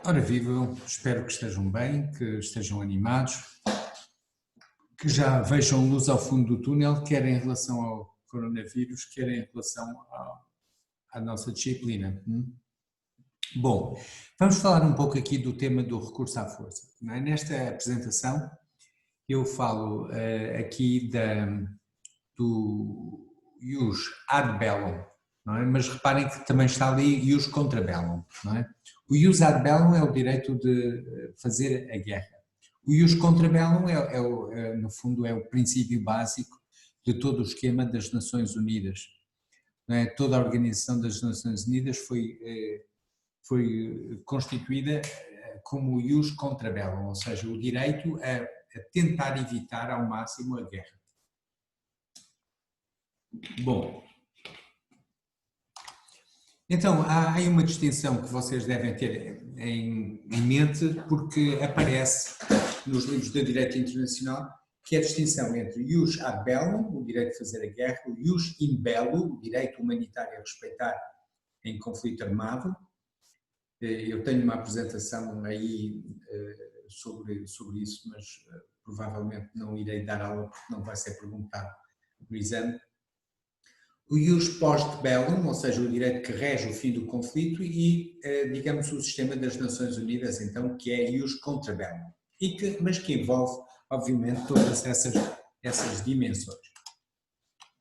Ora vivam, espero que estejam bem, que estejam animados, que já vejam luz ao fundo do túnel, quer em relação ao coronavírus, quer em relação à nossa disciplina. Bom, vamos falar um pouco aqui do tema do recurso à força. Nesta apresentação eu falo aqui do ius ad bellum, não é? Mas reparem que também está ali ius contra bellum, não é? O ius ad bellum é o direito de fazer a guerra. O ius contra bellum no fundo, é o princípio básico de todo o esquema das Nações Unidas. Não é? Toda a Organização das Nações Unidas foi constituída como o ius contra bellum, ou seja, o direito a tentar evitar ao máximo a guerra. Bom, então há aí uma distinção que vocês devem ter em mente, porque aparece nos livros de direito internacional, que é a distinção entre o ius ad bellum, o direito de fazer a guerra, o ius in bello, o direito humanitário a respeitar em conflito armado. Eu tenho uma apresentação aí sobre isso, mas provavelmente não irei dar aula porque não vai ser perguntado no exame. O ius post bellum, ou seja, o direito que rege o fim do conflito, e, digamos, o sistema das Nações Unidas, então, que é ius contra bellum, mas que envolve, obviamente, todas essas dimensões.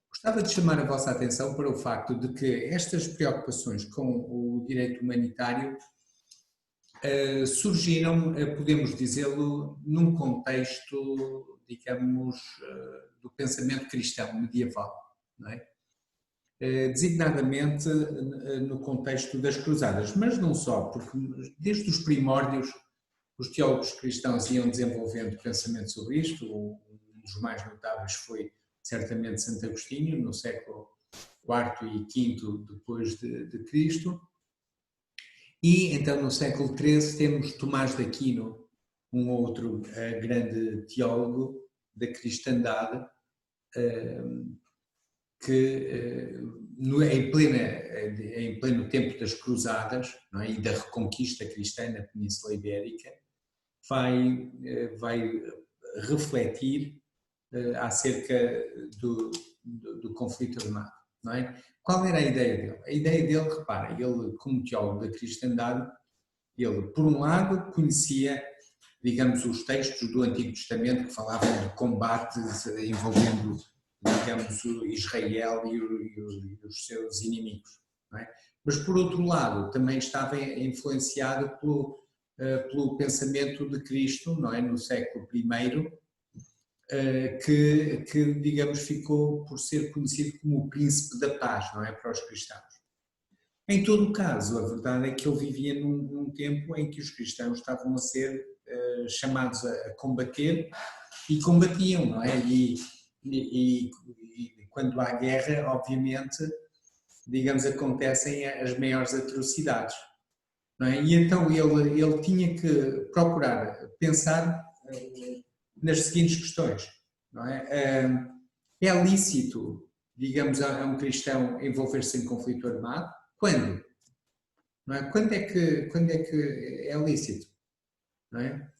Gostava de chamar a vossa atenção para o facto de que estas preocupações com o direito humanitário surgiram, podemos dizê-lo, num contexto, digamos, do pensamento cristão medieval, não é? Designadamente no contexto das cruzadas, mas não só, porque desde os primórdios os teólogos cristãos iam desenvolvendo pensamento sobre isto. Um dos mais notáveis foi certamente Santo Agostinho, no século IV e V depois de Cristo, e então no século XIII temos Tomás de Aquino, um outro grande teólogo da cristandade, que em pleno tempo das cruzadas, não é, e da reconquista cristã na Península Ibérica, vai refletir acerca do conflito armado, não é? Qual era a ideia dele? A ideia dele, repara, ele como teólogo da cristandade, ele por um lado conhecia, digamos, os textos do Antigo Testamento que falavam de combates envolvendo, digamos, Israel e os seus inimigos, não é? Mas por outro lado também estava influenciado pelo pensamento de Cristo, não é, no século I, que digamos ficou por ser conhecido como o príncipe da paz, não é, para os cristãos. Em todo o caso, a verdade é que ele vivia num tempo em que os cristãos estavam a ser chamados a combater e combatiam, não é? E quando há guerra, obviamente, digamos, acontecem as maiores atrocidades, não é? E então ele tinha que procurar pensar nas seguintes questões, não é? É lícito, digamos, a um cristão envolver-se em conflito armado? Quando? Não é? Quando é que é lícito? Não é?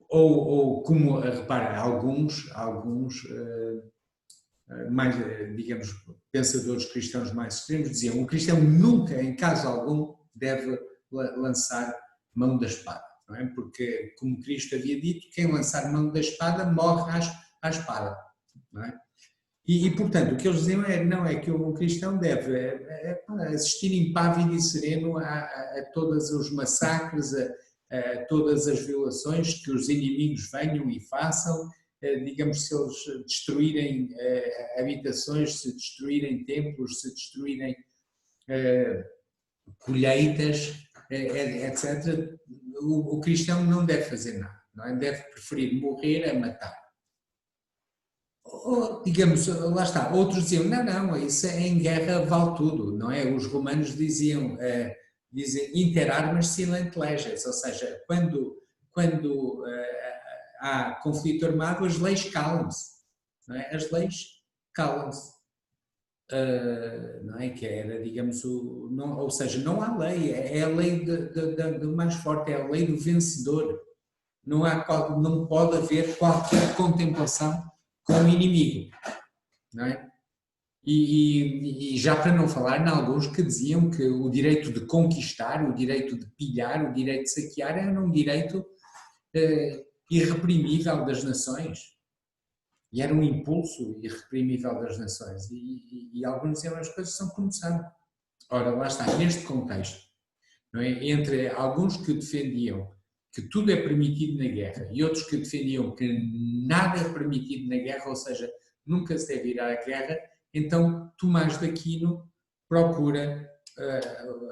Ou como, repara, alguns mais, digamos, pensadores cristãos mais extremos diziam: um cristão nunca, em caso algum, deve lançar mão da espada, não é? Porque, como Cristo havia dito, quem lançar mão da espada morre à espada, não é? Portanto, o que eles diziam é que o cristão deve assistir impávido e sereno a todos os massacres, a todas as violações que os inimigos venham e façam, digamos, se eles destruírem habitações, se destruírem templos, se destruírem colheitas, etc. O cristão não deve fazer nada, não é? Deve preferir morrer a matar. Ou, digamos, lá está, outros diziam, não, isso em guerra vale tudo, não é? Os romanos dizem inter armas silent leges, ou seja, quando há conflito armado, as leis calam-se, não é? As leis calam-se. não é? Que era, digamos, ou seja, não há lei, é a lei do mais forte, é a lei do vencedor. Não pode haver qualquer contemplação com o inimigo, não é? E já para não falar em alguns que diziam que o direito de conquistar, o direito de pilhar, o direito de saquear era um direito irreprimível das nações. E era um impulso irreprimível das nações. E alguns diziam as coisas são como são. Ora, lá está, neste contexto, não é? Entre alguns que defendiam que tudo é permitido na guerra e outros que defendiam que nada é permitido na guerra, ou seja, nunca se deve ir à guerra, então Tomás de Aquino procura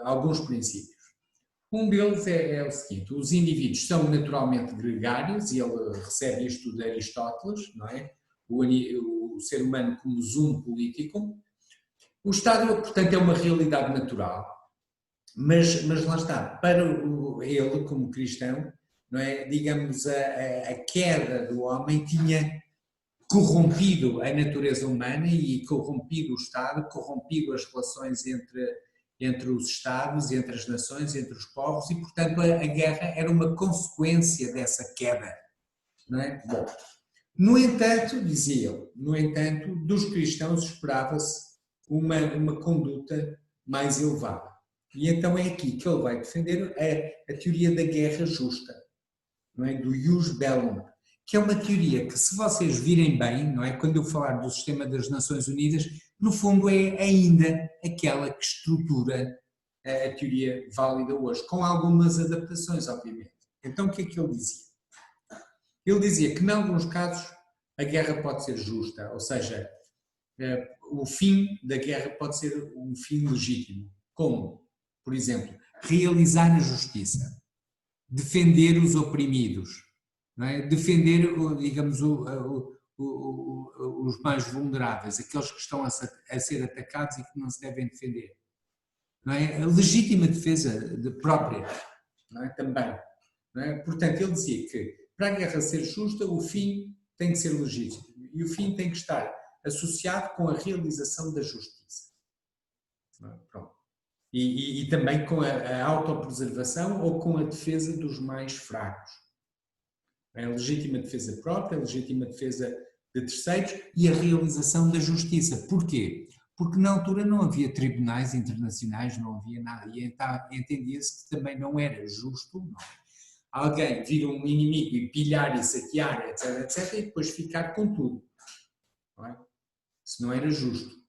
alguns princípios. Um deles é o seguinte: os indivíduos são naturalmente gregários, e ele recebe isto de Aristóteles, não é? O ser humano como zoom político. O Estado, portanto, é uma realidade natural, mas lá está, para ele, como cristão, não é? Digamos, a queda do homem tinha corrompido a natureza humana e corrompido o Estado, corrompido as relações entre os Estados, entre as nações, entre os povos, e, portanto, a guerra era uma consequência dessa queda, não é? Bom, no entanto, dizia ele, dos cristãos esperava-se uma conduta mais elevada. E então é aqui que ele vai defender a teoria da guerra justa, não é? Do ius bellum, que é uma teoria que, se vocês virem bem, não é? Quando eu falar do sistema das Nações Unidas, no fundo é ainda aquela que estrutura a teoria válida hoje, com algumas adaptações, obviamente. Então o que é que ele dizia? Ele dizia que, em alguns casos, a guerra pode ser justa, ou seja, o fim da guerra pode ser um fim legítimo. Como, por exemplo, realizar a justiça, defender os oprimidos, não é? Defender, digamos, os mais vulneráveis, aqueles que estão a ser atacados e que não se devem defender. Não é? A legítima defesa própria, não é? Também. Não é? Portanto, ele dizia que para a guerra ser justa, o fim tem que ser legítimo e o fim tem que estar associado com a realização da justiça. Pronto. E também com a autopreservação ou com a defesa dos mais fracos. A legítima defesa própria, a legítima defesa de terceiros e a realização da justiça. Porquê? Porque na altura não havia tribunais internacionais, não havia nada, e então entendia-se que também não era justo, não, alguém vir um inimigo e pilhar e saquear, etc, e depois ficar com tudo. Não é? Isso não era justo.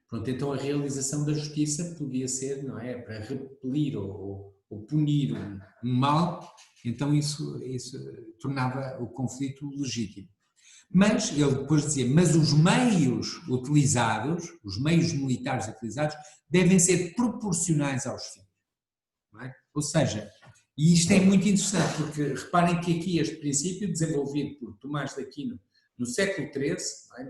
Pronto, então a realização da justiça podia ser, não é, para repelir ou punir um mal, então isso tornava o conflito legítimo. Mas, ele depois dizia, mas os meios utilizados, os meios militares utilizados, devem ser proporcionais aos fins. Não é? Ou seja, e isto é muito interessante, porque reparem que aqui este princípio, desenvolvido por Tomás de Aquino no século XIII, é?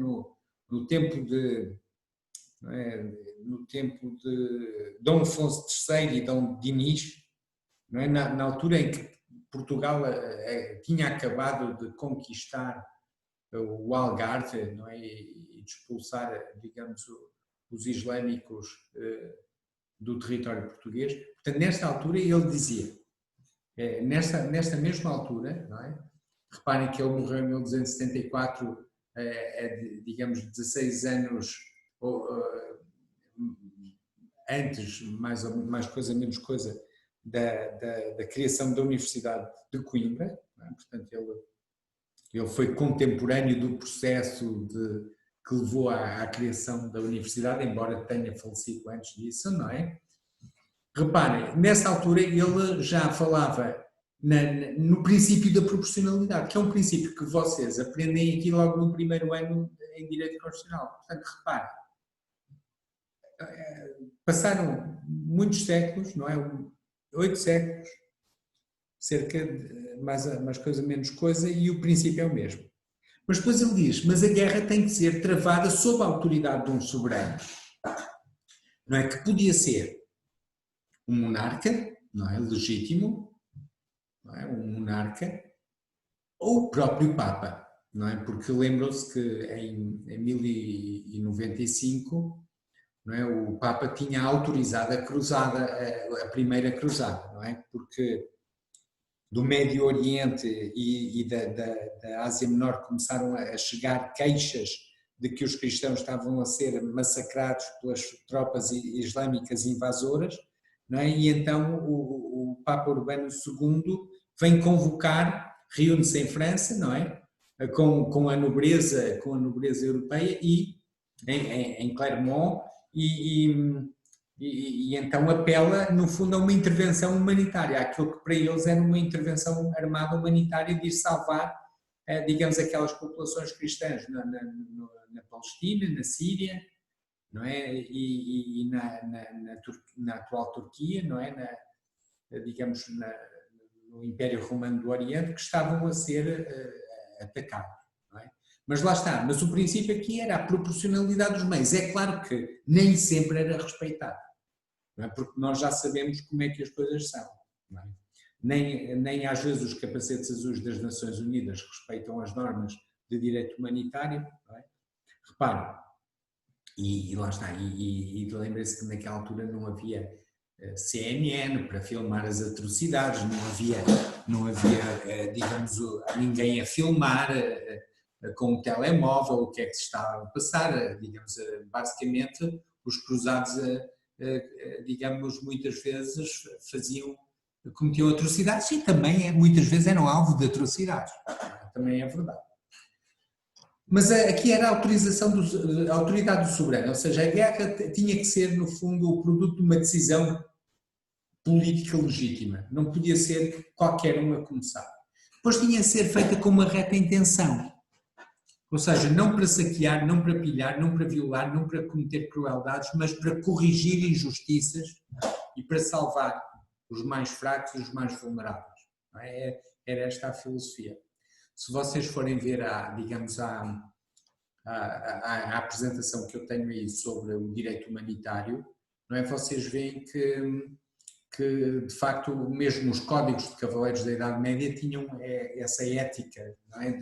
no tempo de Dom Afonso III e Dom Dinis, não é? na altura em que Portugal tinha acabado de conquistar o Algarve, não é? E de expulsar, digamos, os islâmicos do território português. Portanto, nesta altura ele dizia, nesta mesma altura, não é? Reparem que ele morreu em 1274, digamos, 16 anos antes, mais coisa, menos coisa, da criação da Universidade de Coimbra, não é? Portanto, ele foi contemporâneo do processo que levou à criação da universidade, embora tenha falecido antes disso, não é? Reparem, nessa altura ele já falava no princípio da proporcionalidade, que é um princípio que vocês aprendem aqui logo no primeiro ano em Direito Constitucional. Portanto, reparem, passaram muitos séculos, não é? 8 séculos, cerca de mais coisa, menos coisa, e o princípio é o mesmo. Mas depois ele diz, mas a guerra tem que ser travada sob a autoridade de um soberano. Não é? Que podia ser um monarca, não é? Legítimo, não é? Um monarca, ou o próprio Papa. não é? Porque lembram-se que em 1095, não é? O Papa tinha autorizado a cruzada, a primeira cruzada, não é? Porque do Médio Oriente e da Ásia Menor começaram a chegar queixas de que os cristãos estavam a ser massacrados pelas tropas islâmicas invasoras, não é? E então o Papa Urbano II vem convocar, reúne-se em França, não é? Com a nobreza europeia e em Clermont e então apela, no fundo, a uma intervenção humanitária, aquilo que para eles era uma intervenção armada humanitária de ir salvar, digamos, aquelas populações cristãs na Palestina, na Síria, não é? E na atual Turquia, não é? Digamos, no Império Romano do Oriente, que estavam a ser atacados. Não é? Mas lá está, mas o princípio aqui era a proporcionalidade dos meios. É claro que nem sempre era respeitado. Não é? Porque nós já sabemos como é que as coisas são. Não é? Nem às vezes os capacetes azuis das Nações Unidas respeitam as normas de direito humanitário. Não é? Repare, e lá está, e lembre-se que naquela altura não havia CNN para filmar as atrocidades, não havia digamos, ninguém a filmar com o telemóvel o que é que se estava a passar, digamos, basicamente os cruzados digamos, muitas vezes cometiam atrocidades e também muitas vezes eram alvo de atrocidades, também é verdade. Mas aqui era a autoridade do soberano, ou seja, a guerra tinha que ser, no fundo, o produto de uma decisão política legítima, não podia ser qualquer um a começar. Depois tinha que ser feita com uma reta intenção, ou seja, não para saquear, não para pilhar, não para violar, não para cometer crueldades, mas para corrigir injustiças e para salvar os mais fracos e os mais vulneráveis. Era esta a filosofia. Se vocês forem ver, digamos, a apresentação que eu tenho aí sobre o direito humanitário, não é? Vocês veem que de facto mesmo os códigos de cavaleiros da Idade Média tinham essa ética, não é?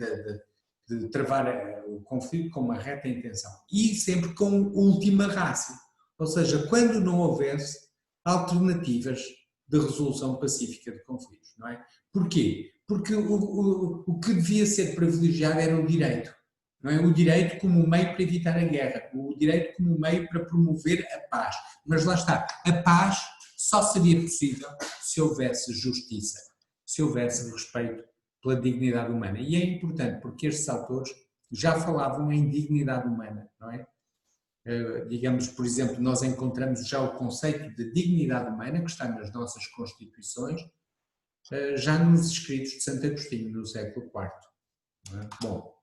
de travar o conflito com uma reta intenção e sempre com última ratio, ou seja, quando não houvesse alternativas de resolução pacífica de conflitos, não é? Porquê? Porque o que devia ser privilegiado era o direito, não é? O direito como meio para evitar a guerra, o direito como meio para promover a paz, mas lá está, a paz só seria possível se houvesse justiça, se houvesse respeito pela dignidade humana. E é importante porque estes autores já falavam em dignidade humana, não é? Digamos, por exemplo, nós encontramos já o conceito de dignidade humana, que está nas nossas constituições, já nos escritos de Santo Agostinho, no século IV. Não é? Bom,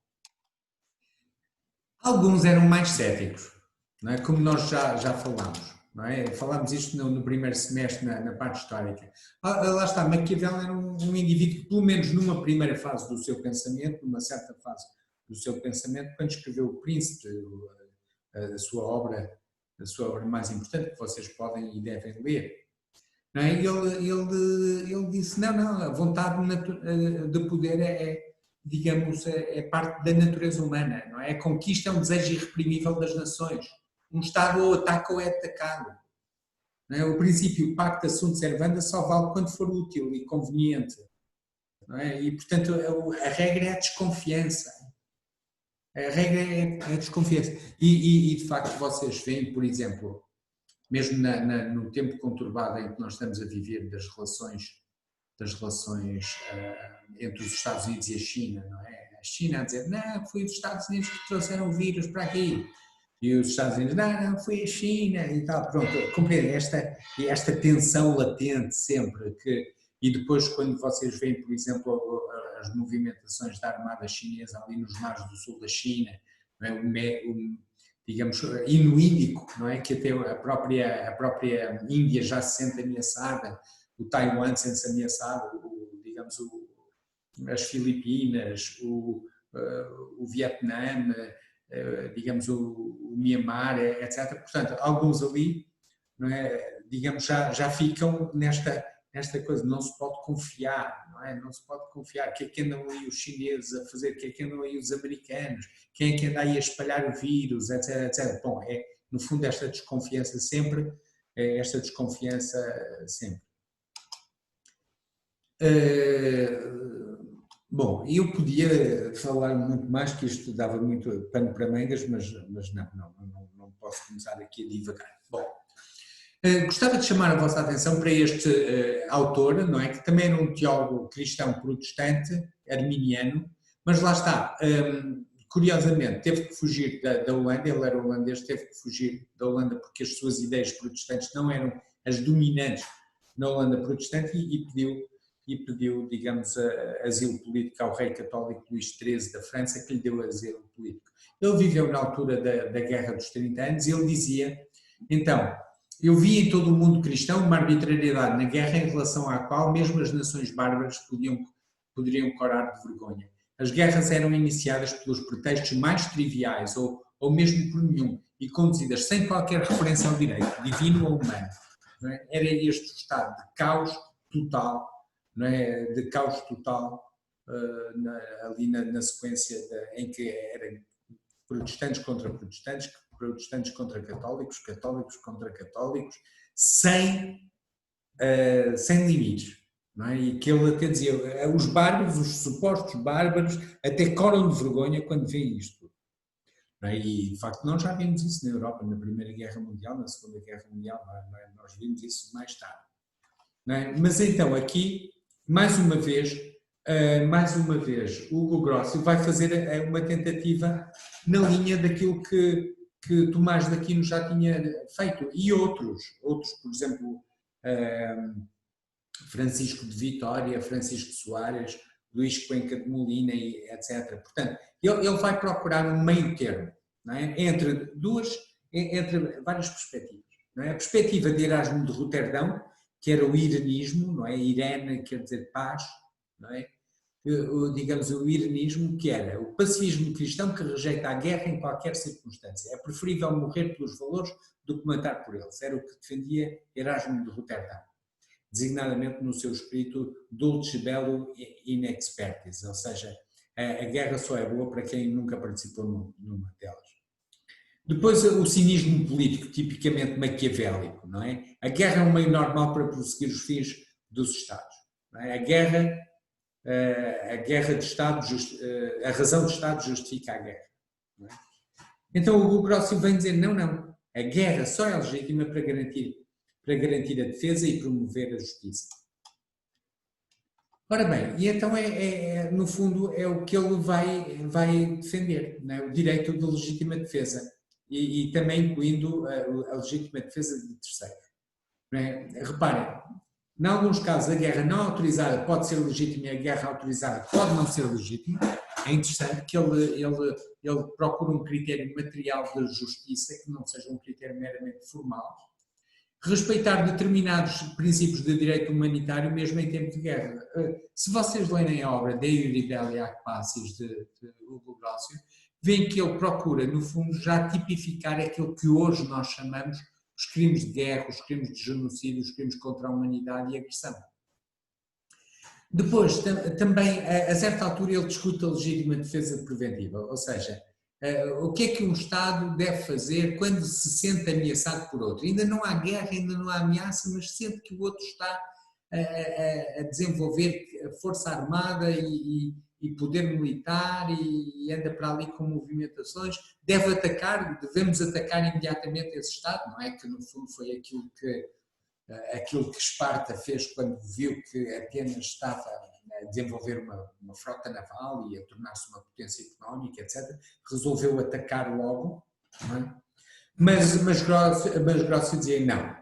alguns eram mais céticos, não é? Como nós já falámos. Não é? Falámos isto no primeiro semestre, na parte histórica. Lá está, Maquiavel era um indivíduo que, pelo menos numa primeira fase do seu pensamento, numa certa fase do seu pensamento, quando escreveu O Príncipe, a sua obra mais importante, que vocês podem e devem ler, não é? Ele disse, não, a vontade de poder digamos, é parte da natureza humana, não é? A conquista é um desejo irreprimível das nações. Um Estado ou ataca ou é atacado. Não é? O princípio pacta sunt servanda só vale quando for útil e conveniente. Não é? E, portanto, a regra é a desconfiança. A regra é a desconfiança. E de facto, vocês veem, por exemplo, mesmo no tempo conturbado em que nós estamos a viver das relações entre os Estados Unidos e a China, não é? A China a dizer, não, foi os Estados Unidos que trouxeram o vírus para aqui. E os Estados Unidos, não, foi a China e tal, pronto, compreendem esta tensão latente sempre, e depois quando vocês veem, por exemplo, as movimentações da Armada Chinesa ali nos mares do sul da China, não é? Digamos, e no Índico, não é? Que até a própria Índia já se sente ameaçada, o Taiwan sente-se ameaçado, digamos, as Filipinas, o Vietnã, digamos, o Myanmar, etc. Portanto, alguns ali, não é, digamos, já ficam esta coisa, não se pode confiar, não é? Não se pode confiar. O que é que andam aí os chineses a fazer? O que é que andam aí os americanos? Quem é que anda aí a espalhar o vírus, etc, etc. Bom, no fundo esta desconfiança sempre, Bom, eu podia falar muito mais, que isto dava muito pano para mangas, mas não posso começar aqui a divagar. Bom, gostava de chamar a vossa atenção para este autor, não é? Que também era um teólogo cristão protestante, arminiano, mas lá está, curiosamente, teve que fugir da Holanda, ele era holandês, teve que fugir da Holanda porque as suas ideias protestantes não eram as dominantes na Holanda protestante e pediu, digamos, asilo político ao rei católico Luís XIII da França, que lhe deu asilo político. Ele viveu na altura da Guerra dos 30 anos e ele dizia, então, eu vi em todo o mundo cristão uma arbitrariedade na guerra em relação à qual mesmo as nações bárbaras poderiam corar de vergonha. As guerras eram iniciadas pelos pretextos mais triviais ou mesmo por nenhum e conduzidas sem qualquer referência ao direito, divino ou humano. Não é? Era este o estado de caos total, não é? De caos total ali na sequência em que eram protestantes contra católicos, católicos contra católicos, sem limites. Não é? E que ele até dizia, os bárbaros, os supostos bárbaros, até coram de vergonha quando veem isto. Não é? E de facto nós já vimos isso na Europa, na Primeira Guerra Mundial, na Segunda Guerra Mundial, nós vimos isso mais tarde. Não é? Mas então aqui, mais uma vez, o Hugo Grossio vai fazer uma tentativa na linha daquilo que Tomás de Aquino já tinha feito, e outros, por exemplo, Francisco de Vitória, Francisco Soares, Luís Cuenca de Molina, etc. Portanto, ele vai procurar um meio termo, não é? entre várias perspectivas. Não é? A perspectiva de Erasmo de Roterdão, que era o irenismo, não é? Irene quer dizer paz, não é? Digamos, o irenismo, que era o pacifismo cristão que rejeita a guerra em qualquer circunstância. É preferível morrer pelos valores do que matar por eles. Era o que defendia Erasmo de Roterdão, designadamente no seu espírito dulce bello in expertis, ou seja, a guerra só é boa para quem nunca participou numa delas. Depois, o cinismo político, tipicamente maquiavélico, não é? A guerra é um meio normal para prosseguir os fins dos Estados. Não é? A guerra de Estado, a razão de Estado justifica a guerra. Não é? Então o Hugo Grossio vem dizer, não, a guerra só é legítima para garantir a defesa e promover a justiça. Ora bem, e então no fundo é o que ele vai defender, não é? O direito de legítima defesa e também incluindo a legítima defesa de terceiros. Não é? Reparem, em alguns casos a guerra não autorizada pode ser legítima e a guerra autorizada pode não ser legítima. É interessante que ele procura um critério material de justiça que não seja um critério meramente formal. Respeitar determinados princípios de direito humanitário mesmo em tempo de guerra. Se vocês lerem a obra De Iure Belli Ac Pacis de Hugo Grossio, veem que ele procura, no fundo, já tipificar aquilo que hoje nós chamamos os crimes de guerra, os crimes de genocídio, os crimes contra a humanidade e agressão. Depois, também, a certa altura, ele discute a legítima defesa preventiva, ou seja, o que é que um Estado deve fazer quando se sente ameaçado por outro? Ainda não há guerra, ainda não há ameaça, mas sente que o outro está a desenvolver força armada e poder militar e anda para ali com movimentações. Devemos atacar imediatamente esse Estado, não é? Que no fundo foi aquilo que Esparta fez quando viu que Atenas estava a desenvolver uma frota naval e a tornar-se uma potência económica, etc., resolveu atacar logo, não é? Mas Grossio dizia não.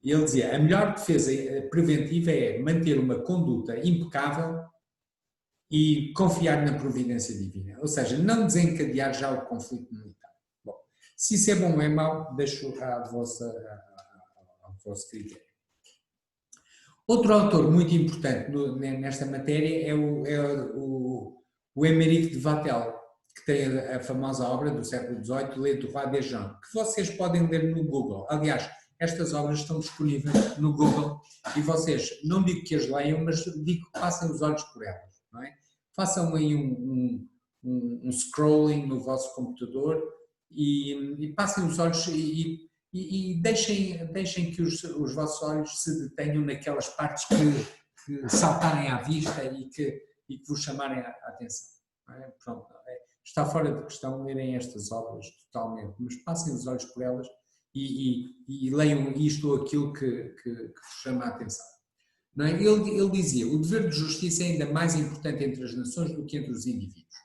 Ele dizia, a melhor defesa preventiva é manter uma conduta impecável e confiar na providência divina, ou seja, não desencadear já o conflito militar. Bom, se isso é bom ou é mau, deixo ao vosso critério. Outro autor muito importante nesta matéria é o Émeric de Vatel, que tem a famosa obra do século XVIII, Le Droit des gens, que vocês podem ler no Google. Aliás, estas obras estão disponíveis no Google e vocês, não digo que as leiam, mas digo que passem os olhos por elas, não é? Façam aí um scrolling no vosso computador e passem os olhos e deixem que os vossos olhos se detenham naquelas partes que saltarem à vista e que vos chamarem a atenção. Não é? Pronto, está fora de questão lerem estas obras totalmente, mas passem os olhos por elas e leiam isto ou aquilo que vos chama a atenção. Não é? Ele dizia, o dever de justiça é ainda mais importante entre as nações do que entre os indivíduos.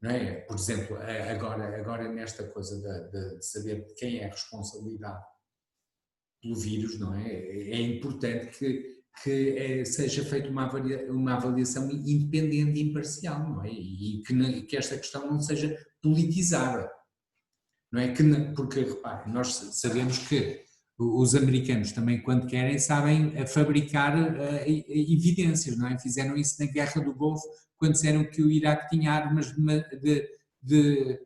Não é? Por exemplo, agora nesta coisa de saber de quem é a responsabilidade pelo vírus, não é? É importante que seja feita uma avaliação independente e imparcial, não é? E que esta questão não seja politizada, não é? Porque, repare, nós sabemos que os americanos também, quando querem, sabem fabricar evidências, não é? Fizeram isso na Guerra do Golfo, quando disseram que o Iraque tinha armas de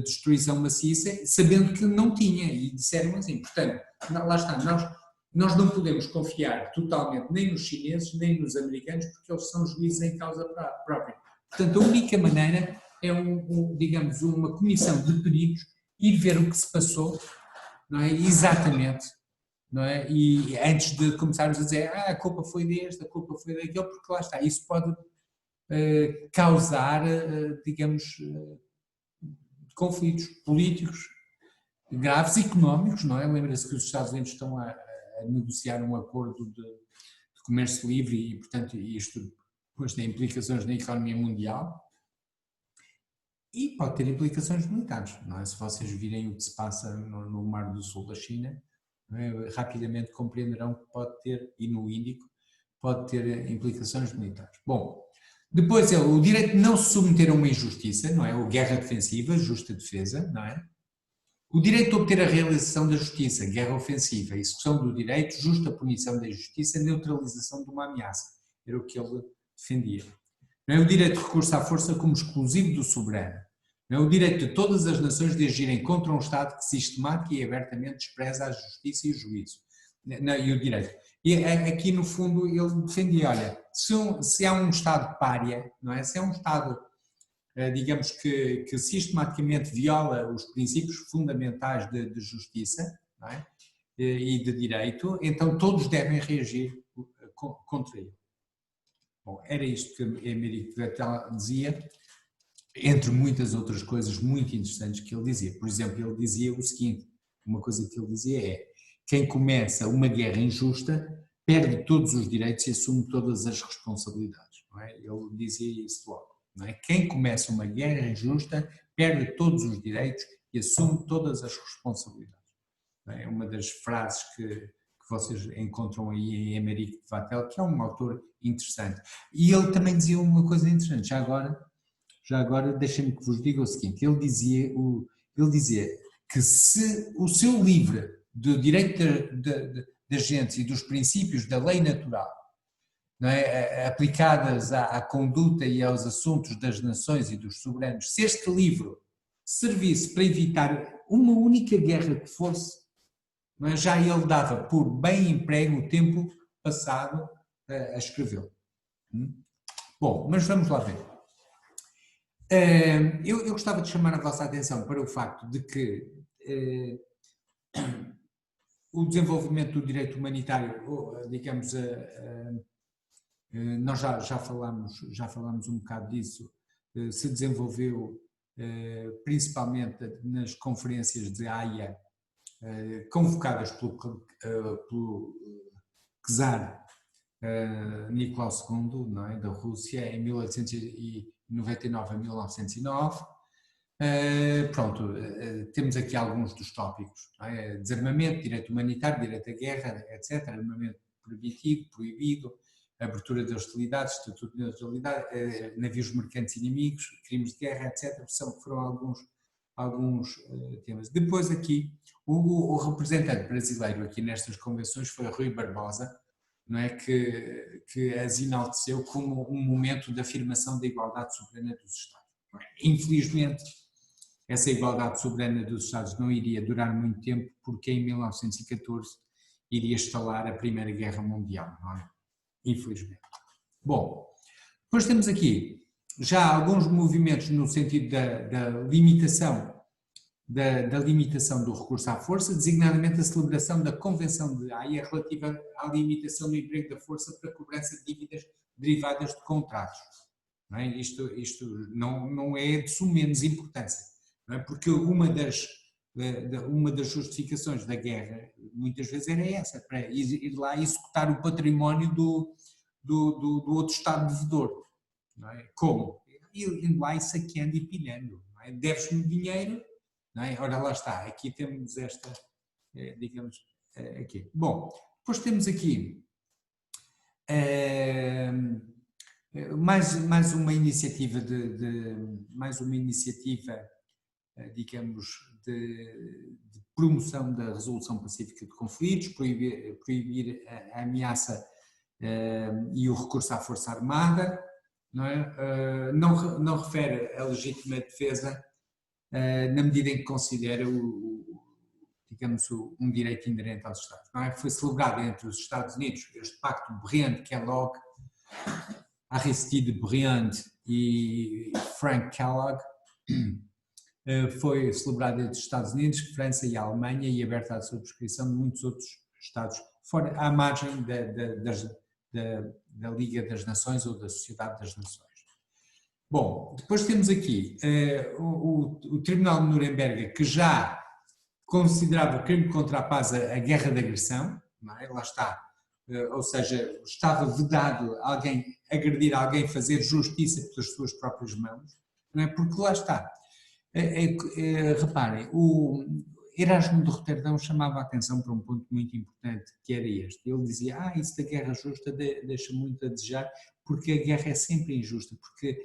destruição maciça, sabendo que não tinha, e disseram assim. Portanto, lá está, nós não podemos confiar totalmente nem nos chineses, nem nos americanos, porque eles são juízes em causa própria. Portanto, a única maneira é, digamos, uma comissão de peritos ir ver o que se passou, não é? Exatamente, não é? E antes de começarmos a dizer a culpa foi deste, a culpa foi daquele, porque lá está, isso pode causar, digamos, conflitos políticos graves, económicos, não é? Lembra-se que os Estados Unidos estão a negociar um acordo de comércio livre e, portanto, isto depois tem implicações na economia mundial e pode ter implicações militares, não é? Se vocês virem o que se passa no Mar do Sul da China, é? Rapidamente compreenderão que pode ter, e no Índico, pode ter implicações militares. Bom, depois o direito de não se submeter a uma injustiça, não é? O guerra defensiva, justa defesa, não é? O direito de obter a realização da justiça, guerra ofensiva, execução do direito, justa punição da injustiça, neutralização de uma ameaça. Era o que ele defendia. Não é o direito de recurso à força como exclusivo do soberano. Não é o direito de todas as nações de agirem contra um Estado que sistemática e abertamente despreza a justiça e o juízo. E o direito. E aqui, no fundo, ele defendia, olha, se há um Estado pária, não é? Se é um Estado, digamos, que sistematicamente viola os princípios fundamentais de justiça, não é? E de direito, então todos devem reagir contra ele. Bom, era isto que Émeric Vattel dizia, entre muitas outras coisas muito interessantes que ele dizia. Por exemplo, ele dizia o seguinte, uma coisa que ele dizia é: quem começa uma guerra injusta perde todos os direitos e assume todas as responsabilidades. Não é? Ele dizia isso logo. Não é? Quem começa uma guerra injusta perde todos os direitos e assume todas as responsabilidades. Não é? Uma das frases que vocês encontram aí em Émeric Vattel, que é um autor interessante. E ele também dizia uma coisa interessante, já agora deixem-me que vos diga o seguinte, ele dizia que se o seu livro do direito de agentes e dos princípios da lei natural, não é, aplicadas à conduta e aos assuntos das nações e dos soberanos, se este livro servisse para evitar uma única guerra que fosse, mas já ele dava por bem emprego o tempo passado a escrevê-lo. Bom, mas vamos lá ver. Eu gostava de chamar a vossa atenção para o facto de que o desenvolvimento do direito humanitário, digamos, nós já falamos um bocado disso, se desenvolveu principalmente nas conferências de Haia, convocadas pelo czar Nicolau II, não é, da Rússia, em 1899 a 1909. Pronto, temos aqui alguns dos tópicos, não é? Desarmamento, direito humanitário, direito à guerra, etc., armamento permitido, proibido, abertura de hostilidades, estatuto de neutralidade, navios mercantes inimigos, crimes de guerra, etc., foram alguns temas. Depois aqui, o representante brasileiro aqui nestas convenções foi Rui Barbosa, não é, que as enalteceu como um momento de afirmação da igualdade soberana dos Estados. Infelizmente, essa igualdade soberana dos Estados não iria durar muito tempo, porque em 1914 iria estalar a Primeira Guerra Mundial, não é? Infelizmente. Bom, depois temos aqui já alguns movimentos no sentido da limitação do recurso à força, designadamente a celebração da Convenção de Haia relativa à limitação do emprego da força para cobrança de dívidas derivadas de contratos. Não é? Isto não é de menos importância, não é? Porque uma das justificações da guerra muitas vezes era essa, para ir lá executar o património do outro Estado devedor. Não é? Como? Indo lá e saqueando e pilhando. Não é? Deves-me dinheiro, não é? Ora, lá está, aqui temos esta, digamos, aqui. Bom, depois temos aqui mais uma iniciativa digamos, de promoção da resolução pacífica de conflitos, proibir a ameaça e o recurso à força armada, não é? Não refere a legítima defesa na medida em que considera digamos, um direito inerente aos Estados. Não é? Foi celebrado entre os Estados Unidos este pacto Briand-Kellogg, Aristide Briand e Frank Kellogg, foi celebrado entre os Estados Unidos, França e a Alemanha e aberto à subscrição de muitos outros Estados, fora à margem da Liga das Nações ou da Sociedade das Nações. Bom, depois temos aqui o Tribunal de Nuremberg, que já considerava crime contra a paz a guerra de agressão, não é? Lá está, ou seja, estava vedado alguém agredir alguém, fazer justiça pelas suas próprias mãos, não é? Porque lá está, reparem, o Erasmo de Roterdão chamava a atenção para um ponto muito importante, que era este. Ele dizia, isso da guerra justa deixa muito a desejar, porque a guerra é sempre injusta, porque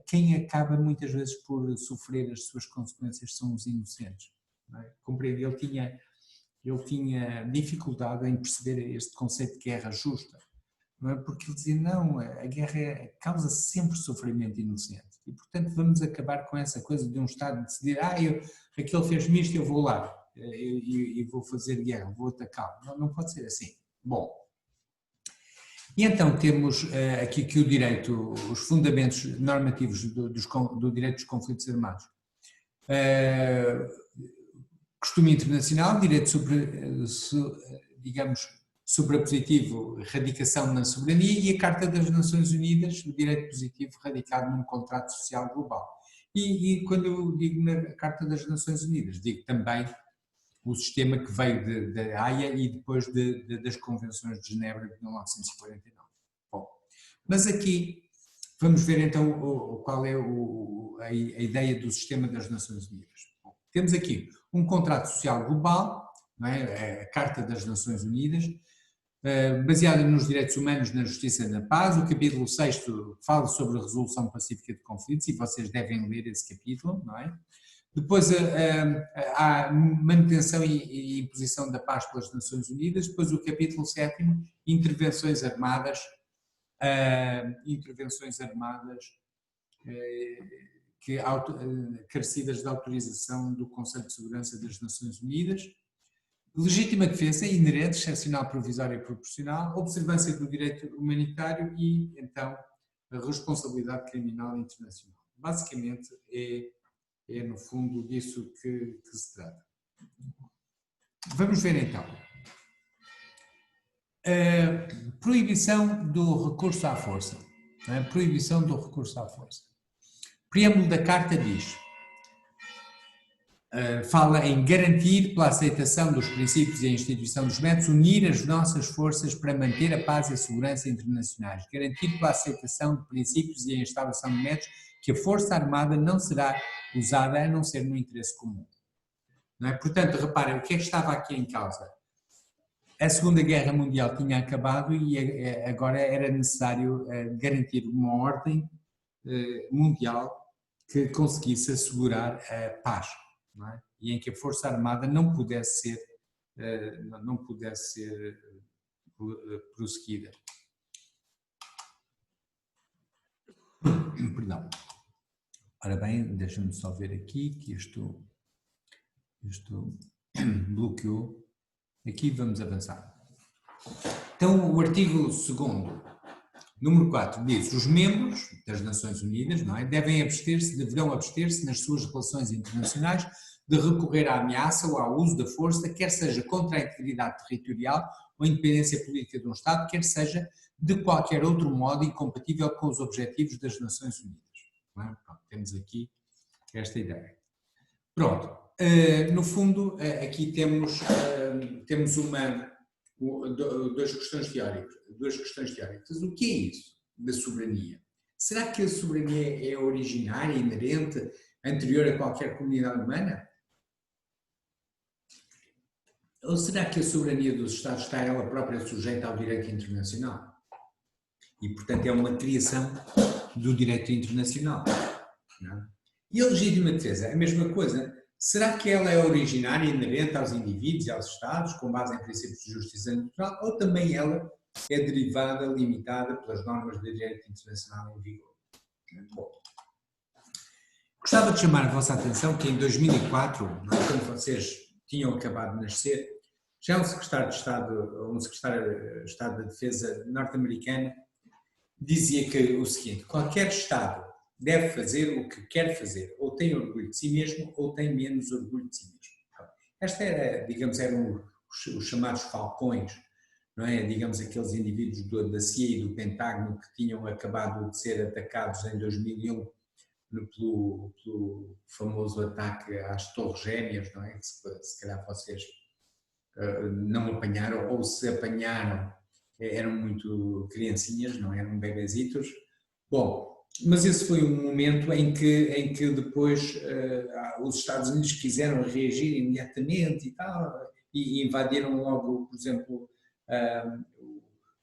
quem acaba muitas vezes por sofrer as suas consequências são os inocentes. Não é? Compreende? Ele tinha dificuldade em perceber este conceito de guerra justa, não é? Porque ele dizia, não, a guerra causa sempre sofrimento inocente e, portanto, vamos acabar com essa coisa de um Estado decidir, aquele fez-me isto, eu vou lá e vou fazer guerra, vou atacá-lo. Não pode ser assim. Bom, e então temos aqui que o direito, os fundamentos normativos do direito dos conflitos armados, costume internacional, direito digamos, sobrepositivo, radicação na soberania, e a Carta das Nações Unidas, o direito positivo radicado num contrato social global. E quando eu digo na Carta das Nações Unidas, digo também o sistema que veio da Haia e depois das Convenções de Genebra de 1949. Bom, mas aqui vamos ver então qual é a ideia do sistema das Nações Unidas. Bom, temos aqui um contrato social global, não é? A Carta das Nações Unidas, baseada nos direitos humanos, na justiça e na paz. O capítulo 6º fala sobre a resolução pacífica de conflitos e vocês devem ler esse capítulo, não é? Depois a manutenção e imposição da paz pelas Nações Unidas. Depois o capítulo 7º, intervenções armadas carecidas de autorização do Conselho de Segurança das Nações Unidas. Legítima defesa, inerente, excepcional, provisória e proporcional, observância do direito humanitário e, então, a responsabilidade criminal internacional. Basicamente, é no fundo disso que se trata. Vamos ver, então. Proibição do recurso à força. Não é? Proibição do recurso à força. Preâmbulo da Carta diz... fala em garantir, pela aceitação dos princípios e a instituição dos métodos, unir as nossas forças para manter a paz e a segurança internacionais. Garantir, pela aceitação de princípios e a instalação de métodos, que a força armada não será usada a não ser no interesse comum. Não é? Portanto, reparem, o que é que estava aqui em causa? A Segunda Guerra Mundial tinha acabado e agora era necessário garantir uma ordem mundial que conseguisse assegurar a paz. Não é? E em que a Força Armada não pudesse ser prosseguida. Perdão. Ora bem, deixa-me só ver aqui que isto bloqueou. Aqui vamos avançar. Então, o artigo 2º, número 4, diz: os membros das Nações Unidas, não é, deverão abster-se nas suas relações internacionais de recorrer à ameaça ou ao uso da força, quer seja contra a integridade territorial ou a independência política de um Estado, quer seja de qualquer outro modo incompatível com os objetivos das Nações Unidas. Não é? Pronto, temos aqui esta ideia. Pronto, no fundo, aqui temos duas questões teóricas. O que é isso da soberania? Será que a soberania é originária, inerente, anterior a qualquer comunidade humana? Ou será que a soberania dos Estados está ela própria sujeita ao direito internacional? E, portanto, é uma criação do direito internacional. Não é? E a legítima defesa, a mesma coisa. Será que ela é originária, inerente aos indivíduos e aos Estados, com base em princípios de justiça natural, ou também ela é derivada, limitada pelas normas de direito internacional em vigor? Bom, gostava de chamar a vossa atenção que em 2004, quando vocês tinham acabado de nascer, já um secretário de Estado da Defesa norte-americano dizia que o seguinte: qualquer Estado deve fazer o que quer fazer, ou tem orgulho de si mesmo, ou tem menos orgulho de si mesmo. Esta era, digamos, eram os chamados falcões, não é? Digamos, aqueles indivíduos da CIA e do Pentágono que tinham acabado de ser atacados em 2001 pelo famoso ataque às Torres Gêmeas, não é? Que se calhar vocês não apanharam, ou se apanharam, eram muito criancinhas, não eram bebezitos. Bom, mas esse foi um momento em que depois os Estados Unidos quiseram reagir imediatamente e tal, e invadiram logo, por exemplo,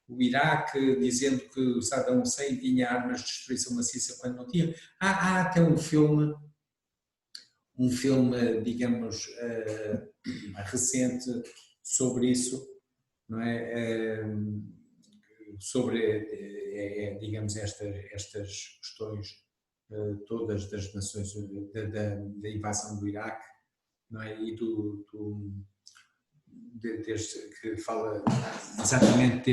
o Iraque, dizendo que o Saddam Hussein tinha armas de destruição maciça quando não tinha. Há até um filme, digamos, recente sobre isso, não é? Sobre, digamos, estas questões todas das nações, da invasão do Iraque, não é? E que fala exatamente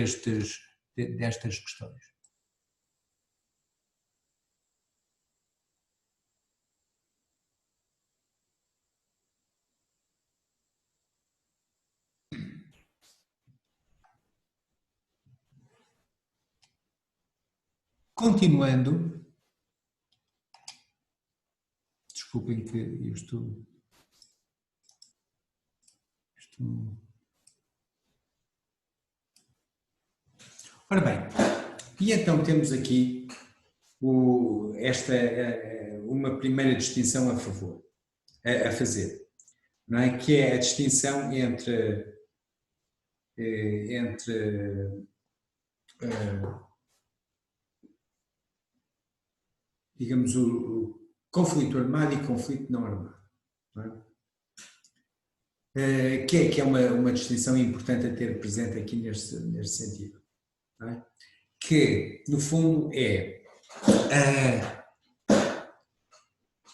destas questões. Continuando, desculpem que eu estou. Ora bem, e então temos aqui uma primeira distinção a fazer, não é? Que é a distinção entre digamos, o conflito armado e conflito não armado. Não é? Que é uma distinção importante a ter presente aqui neste sentido. Não é? Que, no fundo, é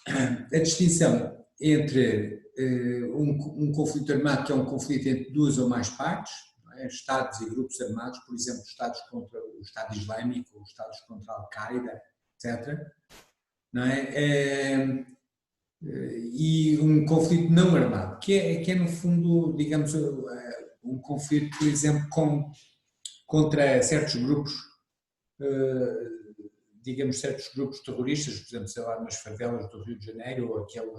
a distinção entre um conflito armado, que é um conflito entre duas ou mais partes, não é? Estados e grupos armados, por exemplo, Estados contra o Estado Islâmico, Estados contra a Al-Qaeda, etc. Não é? E um conflito não armado, que é no fundo, digamos, um conflito, por exemplo, contra certos grupos, digamos, certos grupos terroristas, por exemplo, sei lá, nas favelas do Rio de Janeiro, ou aquele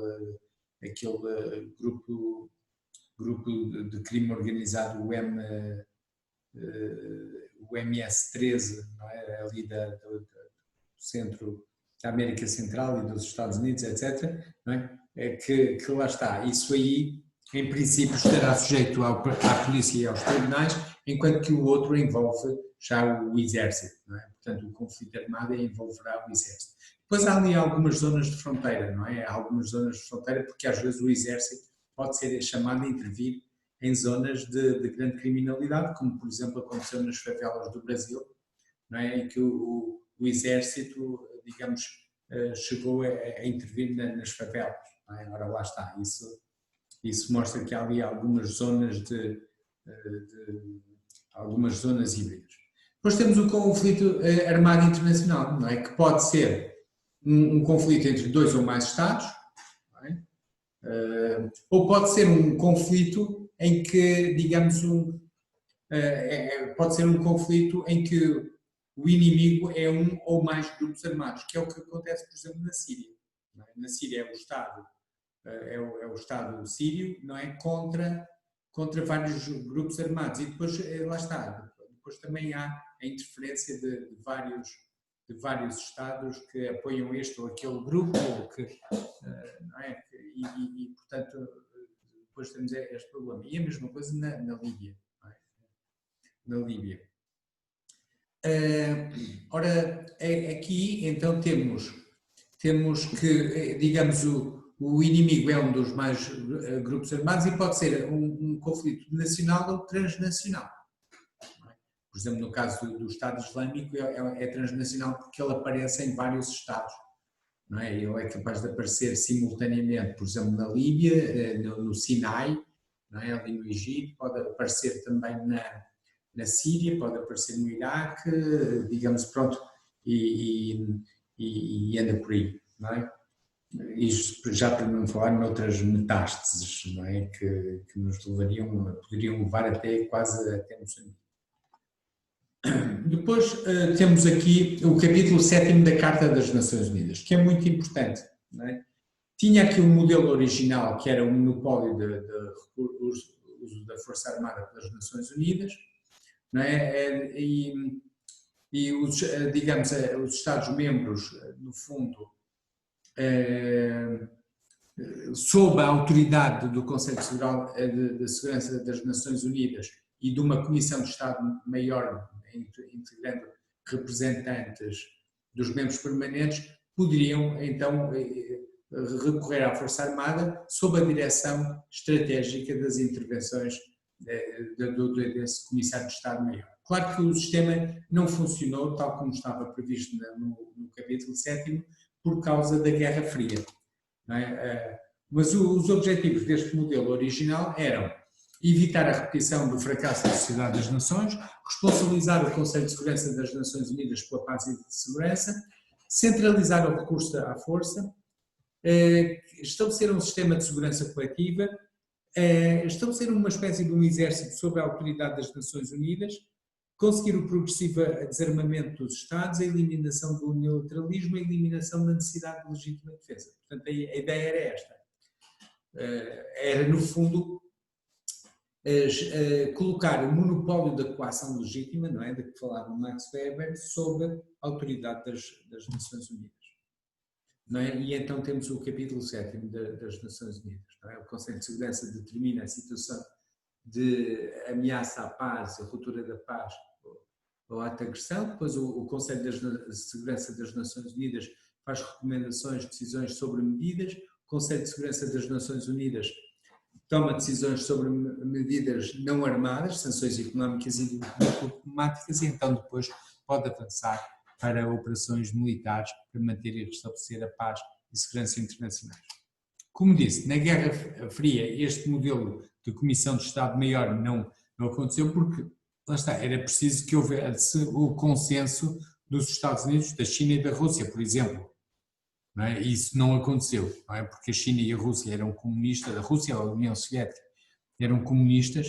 grupo de crime organizado, o MS-13, não é? Ali do centro da América Central e dos Estados Unidos, etc., não é? Que lá está. Isso aí, em princípio, estará sujeito à polícia e aos tribunais, enquanto que o outro envolve já o exército, não é? Portanto, o conflito armado envolverá o exército. Depois há ali algumas zonas de fronteira, não é? Há algumas zonas de fronteira, porque às vezes o exército pode ser chamado a intervir em zonas de grande criminalidade, como por exemplo aconteceu nas favelas do Brasil, não é? Em que o exército, digamos, chegou a intervir nas favelas. Não é? Ora, lá está, isso mostra que há ali algumas zonas algumas zonas híbridas. Depois temos o conflito armado internacional, não é? Que pode ser um conflito entre dois ou mais Estados, não é? Ou pode ser um conflito em que, digamos, pode ser um conflito em que o inimigo é um ou mais grupos armados, que é o que acontece, por exemplo, na Síria. Não é? Na Síria é o Estado sírio, não é? Contra vários grupos armados. E depois, lá está, depois também há a interferência de vários Estados que apoiam este ou aquele grupo, ou não é? E, portanto, depois temos este problema. E a mesma coisa na Líbia. Não é? Na Líbia. Ora, aqui então temos que, digamos, o inimigo é um dos mais grupos armados e pode ser um conflito nacional ou transnacional. Por exemplo, no caso do Estado Islâmico é transnacional porque ele aparece em vários Estados. Não é? Ele é capaz de aparecer simultaneamente, por exemplo, na Líbia, no Sinai, não é? Ali no Egito, pode aparecer também na Síria, pode aparecer no Iraque, digamos, pronto, e anda por aí, não é? Isto já para não falar noutras metástases, não é? Que nos poderiam levar quase até Moçambique. Depois temos aqui o capítulo 7º da Carta das Nações Unidas, que é muito importante, não é? Tinha aqui um modelo original, que era o monopólio do uso da Força Armada pelas Nações Unidas, não é? E digamos, os Estados-membros, no fundo, sob a autoridade do Conselho de Segurança das Nações Unidas e de uma Comissão de Estado-Maior, integrando representantes dos membros permanentes, poderiam então recorrer à Força Armada sob a direção estratégica das intervenções desse Comissário de Estado-Maior. Claro que o sistema não funcionou tal como estava previsto no capítulo 7º por causa da Guerra Fria. Não é? Mas os objetivos deste modelo original eram evitar a repetição do fracasso da Sociedade das Nações, responsabilizar o Conselho de Segurança das Nações Unidas pela paz e segurança, centralizar o recurso à força, estabelecer um sistema de segurança coletiva, estabelecer uma espécie de um exército sob a autoridade das Nações Unidas, conseguir o progressivo desarmamento dos Estados, a eliminação do unilateralismo, a eliminação da necessidade de legítima defesa. Portanto, a ideia era esta. Era, no fundo, colocar o monopólio da coação legítima, não é, de que falava Max Weber, sob a autoridade das Nações Unidas. Não é? E então temos o capítulo 7º das Nações Unidas. Não é? O Conselho de Segurança determina a situação de ameaça à paz, a ruptura da paz ou ato de agressão. Depois o Conselho de Segurança das Nações Unidas faz recomendações, decisões sobre medidas. O Conselho de Segurança das Nações Unidas toma decisões sobre medidas não armadas, sanções económicas e diplomáticas, e então depois pode avançar para operações militares para manter e restabelecer a paz e segurança internacionais. Como disse, na Guerra Fria este modelo de Comissão de Estado-Maior não aconteceu porque, lá está, era preciso que houvesse o consenso dos Estados Unidos, da China e da Rússia, por exemplo. Não é? Isso não aconteceu, não é? Porque a China e a Rússia eram comunistas, a Rússia e a União Soviética eram comunistas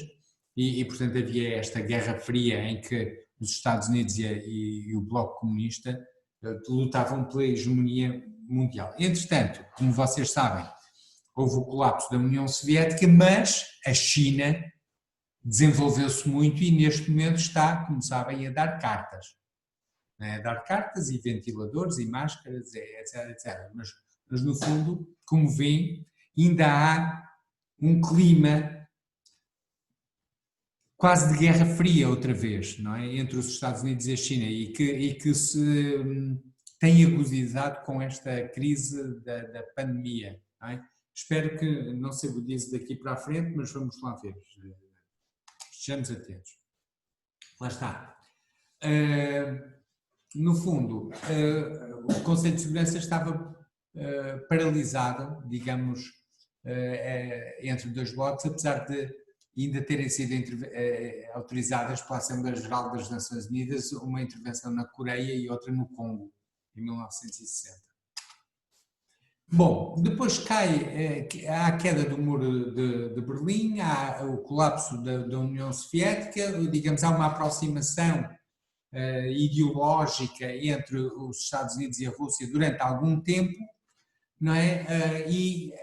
e portanto havia esta Guerra Fria em que os Estados Unidos e o Bloco Comunista lutavam pela hegemonia mundial. Entretanto, como vocês sabem, houve o colapso da União Soviética, mas a China desenvolveu-se muito e neste momento está, como sabem, a dar cartas. A dar cartas e ventiladores e máscaras, etc. Mas no fundo, como veem, ainda há um clima quase de Guerra Fria outra vez, não é? Entre os Estados Unidos e a China e que se tem agudizado com esta crise da pandemia. Não é? Espero que não se agudize daqui para a frente, mas vamos lá ver. Estejamos atentos. Lá está. no fundo, o Conselho de Segurança estava paralisado, digamos, entre dois blocos, apesar de ainda terem sido autorizadas pela Assembleia Geral das Nações Unidas uma intervenção na Coreia e outra no Congo, em 1960. Bom, depois há a queda do muro de Berlim, há o colapso da União Soviética, digamos, há uma aproximação ideológica entre os Estados Unidos e a Rússia durante algum tempo, não é? E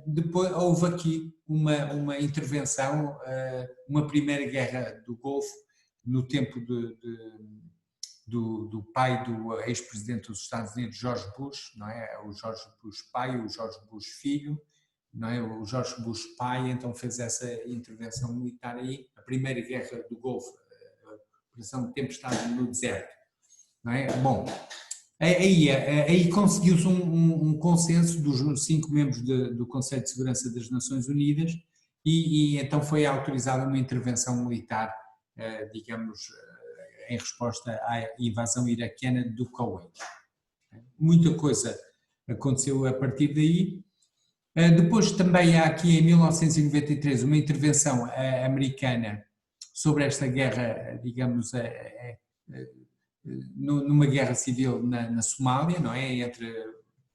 depois houve aqui uma intervenção, uma primeira guerra do Golfo, no tempo do pai do ex-presidente dos Estados Unidos, George Bush, não é? O George Bush pai e o George Bush filho, não é? O George Bush pai então fez essa intervenção militar aí, a primeira guerra do Golfo, a Operação Tempestade no Deserto, não é? Bom, aí conseguiu-se um consenso dos 5 membros do Conselho de Segurança das Nações Unidas e então foi autorizada uma intervenção militar, digamos, em resposta à invasão iraquiana do Kuwait. Muita coisa aconteceu a partir daí. Depois também há aqui em 1993 uma intervenção americana sobre esta guerra, digamos, numa guerra civil na Somália, não é? Entre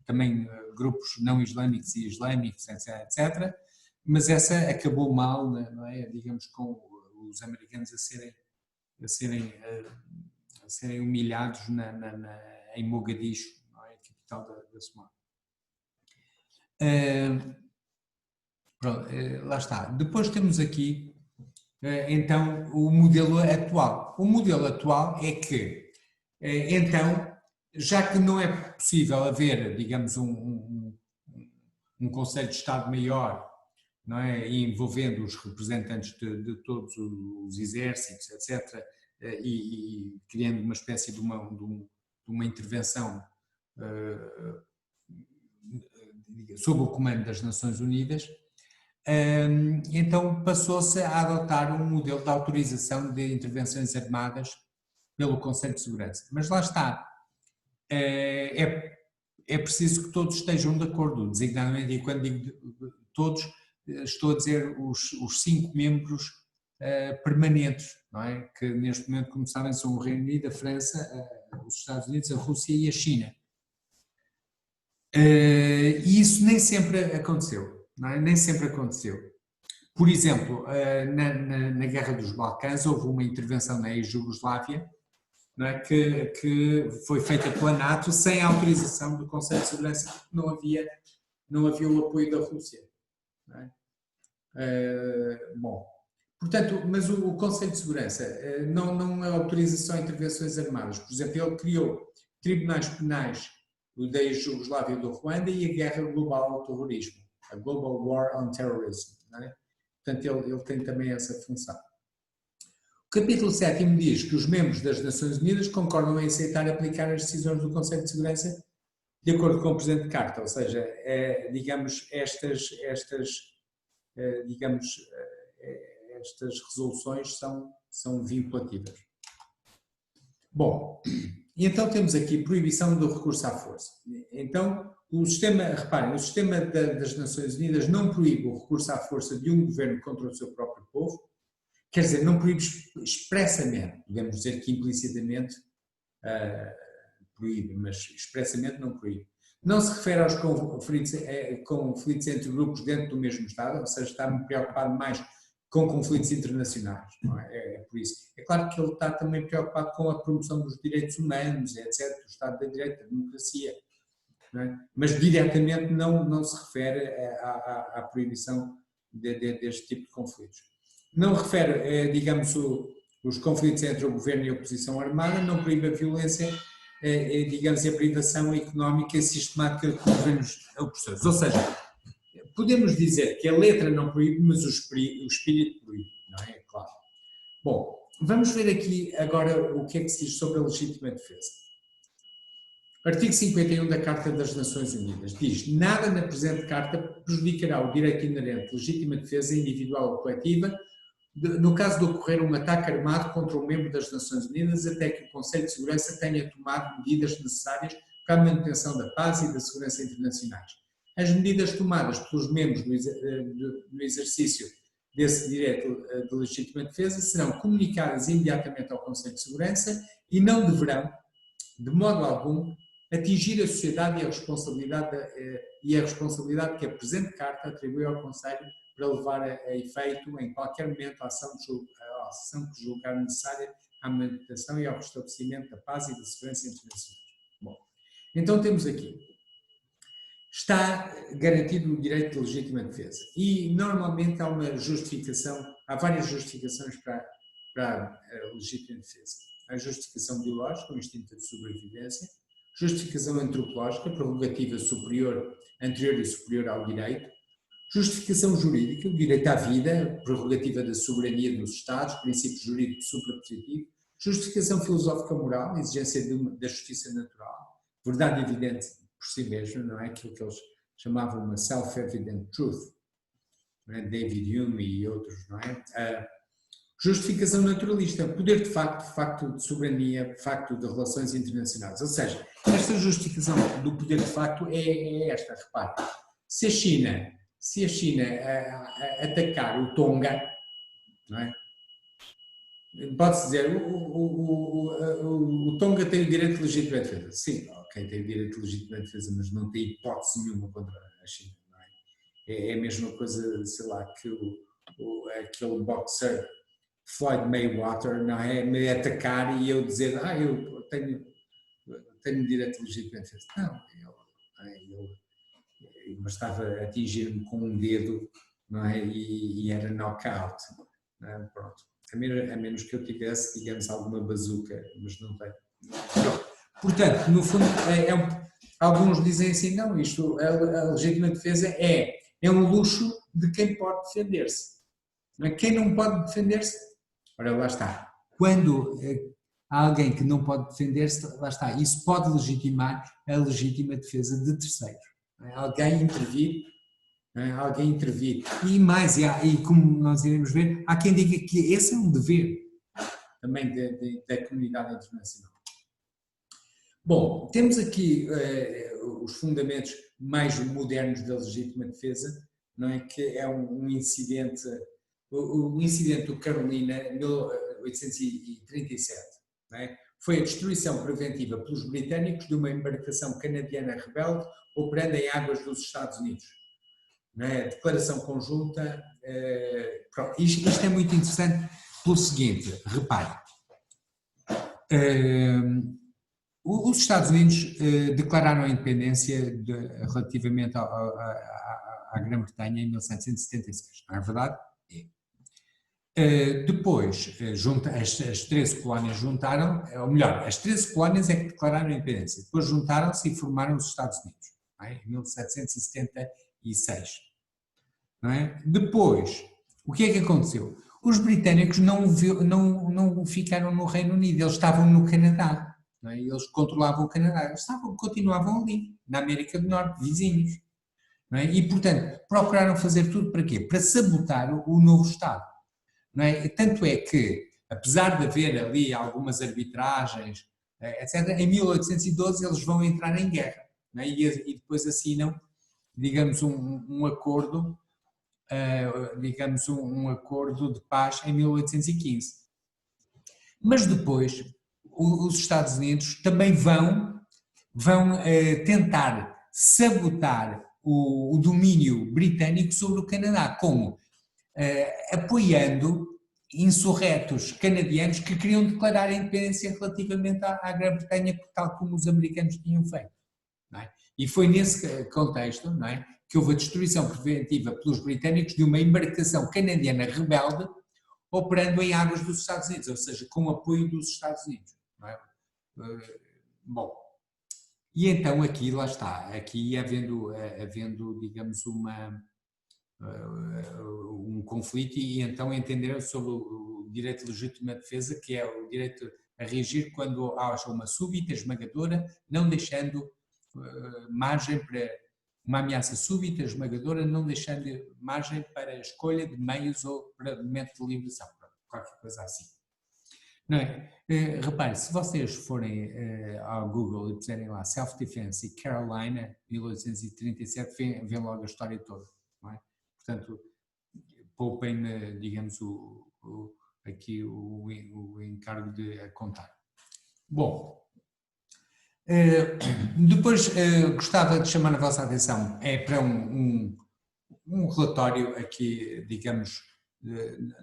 também grupos não islâmicos e islâmicos, etc. Mas essa acabou mal, não é? Digamos, com os americanos a serem humilhados em Mogadishu, não é? A capital da Somália. Pronto, lá está. Depois temos aqui, então, o modelo atual. O modelo atual é que, então, já que não é possível haver, digamos, um Conselho de Estado-Maior, não é, envolvendo os representantes de todos os exércitos, etc., e criando uma espécie de uma intervenção sob o comando das Nações Unidas, então passou-se a adotar um modelo de autorização de intervenções armadas pelo Conselho de Segurança. Mas lá está, é preciso que todos estejam de acordo, designadamente, e quando digo todos, estou a dizer os 5 membros permanentes, não é? Que neste momento, como sabem, são o Reino Unido, a França, os Estados Unidos, a Rússia e a China. E isso nem sempre aconteceu, não é? Nem sempre aconteceu. Por exemplo, na Guerra dos Balcãs houve uma intervenção na ex-Jugoslávia, não é? que foi feita pela NATO sem a autorização do Conselho de Segurança, porque não havia o apoio da Rússia. Não é? Bom, portanto, mas o Conselho de Segurança não autoriza só intervenções armadas. Por exemplo, ele criou tribunais penais da ex-Jugoslávia do Ruanda e a Guerra Global ao Terrorismo, a Global War on Terrorism. Não é? Portanto, ele tem também essa função. O capítulo 7º diz que os membros das Nações Unidas concordam em aceitar aplicar as decisões do Conselho de Segurança de acordo com o presente carta, ou seja, digamos, estas resoluções são vinculativas. Bom, e então temos aqui proibição do recurso à força. Então, reparem, o sistema das Nações Unidas não proíbe o recurso à força de um governo contra o seu próprio povo, quer dizer, não proíbe expressamente, podemos dizer que implicitamente proíbe, mas expressamente não proíbe. Não se refere aos conflitos entre grupos dentro do mesmo Estado, ou seja, está preocupado mais com conflitos internacionais, não é? É por isso. É claro que ele está também preocupado com a promoção dos direitos humanos, etc., do Estado de Direito, da democracia, não é? Mas diretamente não se refere à proibição deste tipo de conflitos. Não refere, digamos, os conflitos entre o governo e a oposição armada, não proíbe a violência, digamos, e a privação económica sistemática de governos opressores. Ou seja, podemos dizer que a letra não proíbe, mas o espírito proíbe, não é? Claro. Bom, vamos ver aqui agora o que é que se diz sobre a legítima defesa. Artigo 51 da Carta das Nações Unidas diz: nada na presente Carta prejudicará o direito inerente de legítima defesa individual ou coletiva no caso de ocorrer um ataque armado contra um membro das Nações Unidas, até que o Conselho de Segurança tenha tomado medidas necessárias para a manutenção da paz e da segurança internacionais. As medidas tomadas pelos membros no exercício desse direito de legítima defesa serão comunicadas imediatamente ao Conselho de Segurança e não deverão, de modo algum, atingir a sociedade e a responsabilidade que a presente Carta atribui ao Conselho para levar a efeito, em qualquer momento, a ação que julgar necessária à manutenção e ao restabelecimento da paz e da segurança internacional. Bom, então temos aqui, está garantido o direito de legítima defesa e normalmente há uma justificação, há várias justificações para a legítima defesa. A justificação biológica, o instinto de sobrevivência, justificação antropológica, prerrogativa anterior e superior ao direito, justificação jurídica, o direito à vida, prerrogativa da soberania dos Estados, princípio jurídico suprapositivo, justificação filosófica moral, exigência da justiça natural, verdade evidente por si mesmo, não é? Aquilo que eles chamavam uma self-evident truth, não é? David Hume e outros, não é? Justificação naturalista, poder de facto de soberania, facto de relações internacionais. Ou seja, esta justificação do poder de facto é esta, repare. Se a China atacar o Tonga, não é? Pode-se dizer, o Tonga tem o direito de legítima defesa. Sim, ok, tem o direito de legítima defesa, mas não tem hipótese nenhuma contra a China, não é? É a mesma coisa, sei lá, que aquele boxer Floyd Mayweather, não é? Me atacar e eu dizer, eu tenho direito de legítima defesa. Não, ele bastava atingir-me com um dedo, não é? E era knockout. Não é? Pronto. A menos que eu tivesse, digamos, alguma bazuca, mas não tenho. Portanto, no fundo, alguns dizem assim, não, a legítima defesa é um luxo de quem pode defender-se. Quem não pode defender-se, ora, lá está. Quando há alguém que não pode defender-se, lá está. Isso pode legitimar a legítima defesa de terceiros. Alguém intervir. E mais, e como nós iremos ver, há quem diga que esse é um dever também da comunidade internacional. Bom, temos aqui os fundamentos mais modernos da legítima defesa, não é? Que é um incidente, o incidente do Carolina, 1837, não é? Foi a destruição preventiva pelos britânicos de uma embarcação canadiana rebelde operando em águas dos Estados Unidos. Não é? A declaração conjunta, isto é muito interessante pelo seguinte, repare, os Estados Unidos declararam a independência relativamente à Grã-Bretanha em 1776, não é verdade? Depois, as 13 colónias juntaram, ou melhor, as 13 colónias é que declararam a independência, depois juntaram-se e formaram os Estados Unidos, não é? Em 1776. Não é? Depois, o que é que aconteceu? Os britânicos não ficaram no Reino Unido, eles estavam no Canadá, não é? Eles controlavam o Canadá, eles continuavam ali, na América do Norte, vizinhos. Não é? E, portanto, procuraram fazer tudo para quê? Para sabotar o novo Estado. Não é? Tanto é que, apesar de haver ali algumas arbitragens, etc., em 1812 eles vão entrar em guerra, não é? E depois assinam, digamos, um acordo, um acordo de paz em 1815. Mas depois os Estados Unidos também vão tentar sabotar o domínio britânico sobre o Canadá, como apoiando insurretos canadianos que queriam declarar a independência relativamente à Grã-Bretanha, tal como os americanos tinham feito. Não é? E foi nesse contexto, não é, que houve a destruição preventiva pelos britânicos de uma embarcação canadiana rebelde operando em águas dos Estados Unidos, ou seja, com o apoio dos Estados Unidos. Não é? Bom, e então aqui, lá está, aqui havendo digamos, um conflito e então entenderam sobre o direito de legítima defesa, que é o direito a reagir quando haja uma súbita esmagadora, não deixando margem uma ameaça súbita, esmagadora, não deixando margem para a escolha de meios ou para momento de liberação, qualquer coisa assim. Não é? Repare, se vocês forem ao Google e puserem lá Self-Defense e Carolina, 1837, vêem logo a história toda, não é? Portanto, poupem-me, digamos, aqui o encargo de contar. Bom, depois gostava de chamar a vossa atenção para um relatório aqui, digamos,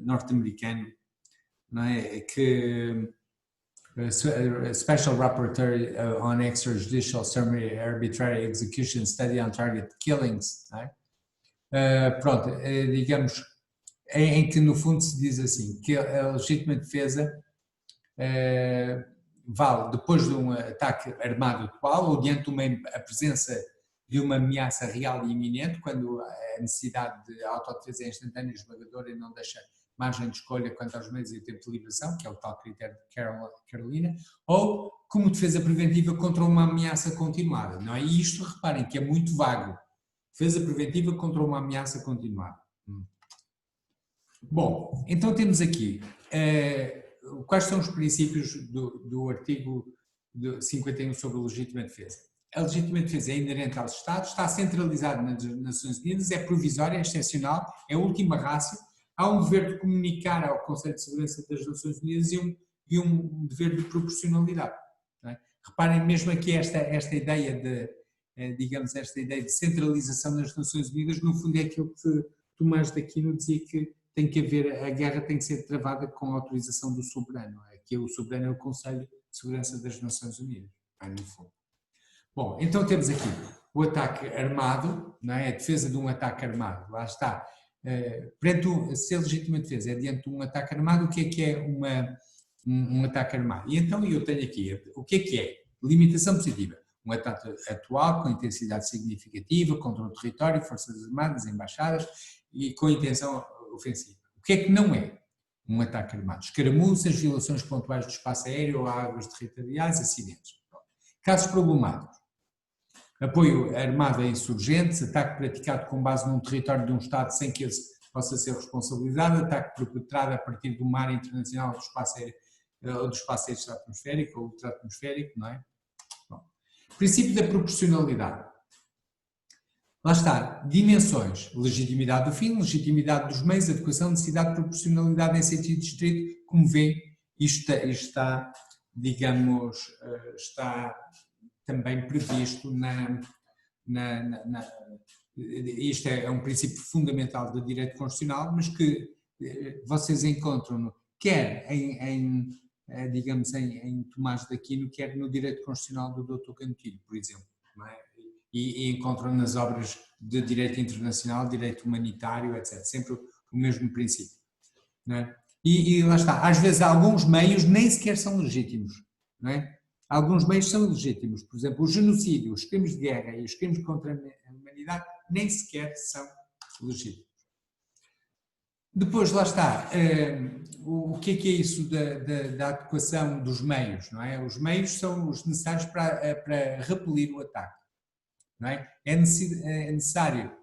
norte-americano, não é? Que Special Rapporteur on Extrajudicial Summary Arbitrary Execution Study on Target Killings, não é? Pronto, digamos, em que no fundo se diz assim, que a legítima defesa vale depois de um ataque armado atual ou diante de a presença de uma ameaça real e iminente, quando a necessidade de autodefesa é instantânea e esmagadora e não deixa margem de escolha quanto aos meios e o tempo de liberação, que é o tal critério de Carolina, ou como defesa preventiva contra uma ameaça continuada, não é? E isto, reparem, que é muito vago. Defesa preventiva contra uma ameaça continuada. Bom, então temos aqui quais são os princípios do artigo 51 sobre a legítima defesa. A legítima defesa é inerente aos Estados, está centralizada nas Nações Unidas, é provisória, é excepcional, é última ratio, há um dever de comunicar ao Conselho de Segurança das Nações Unidas e um dever de proporcionalidade. Não é? Reparem mesmo aqui esta ideia de, digamos, esta ideia de centralização das Nações Unidas, no fundo é aquilo que Tomás de Aquino dizia que tem que haver, a guerra tem que ser travada com a autorização do soberano, não é? Que o soberano é o Conselho de Segurança das Nações Unidas, no fundo. Bom, então temos aqui o ataque armado, não é? A defesa de um ataque armado, lá está. Se a legítima defesa é diante de um ataque armado, o que é um ataque armado? E então eu tenho aqui, o que é? Limitação positiva. Um ataque atual com intensidade significativa contra o território, forças armadas, embaixadas e com intenção ofensiva. O que é que não é um ataque armado? Escaramuças, violações pontuais do espaço aéreo ou águas territoriais, acidentes. Casos problemáticos. Apoio armado a insurgentes, ataque praticado com base num território de um Estado sem que esse possa ser responsabilizado, ataque perpetrado a partir do mar internacional do espaço aéreo ou do espaço extra-atmosférico ou ultra-atmosférico, não é? Bom. Princípio da proporcionalidade. Lá está, dimensões, legitimidade do fim, legitimidade dos meios, adequação, necessidade, proporcionalidade em sentido estrito, como vê, isto está, digamos, está também previsto isto é um princípio fundamental do direito constitucional, mas que vocês encontram quer digamos, em Tomás de Aquino, quer no direito constitucional do Dr. Canutilho, por exemplo, não é? E encontram nas obras de direito internacional, direito humanitário, etc. Sempre o mesmo princípio. Não é? E lá está, às vezes alguns meios nem sequer são legítimos. Não é? Alguns meios são ilegítimos. Por exemplo, o genocídio, os crimes de guerra e os crimes contra a humanidade nem sequer são legítimos. Depois, lá está, o que é isso da adequação dos meios? Não é? Os meios são os necessários para repelir o ataque. Não é? É necessário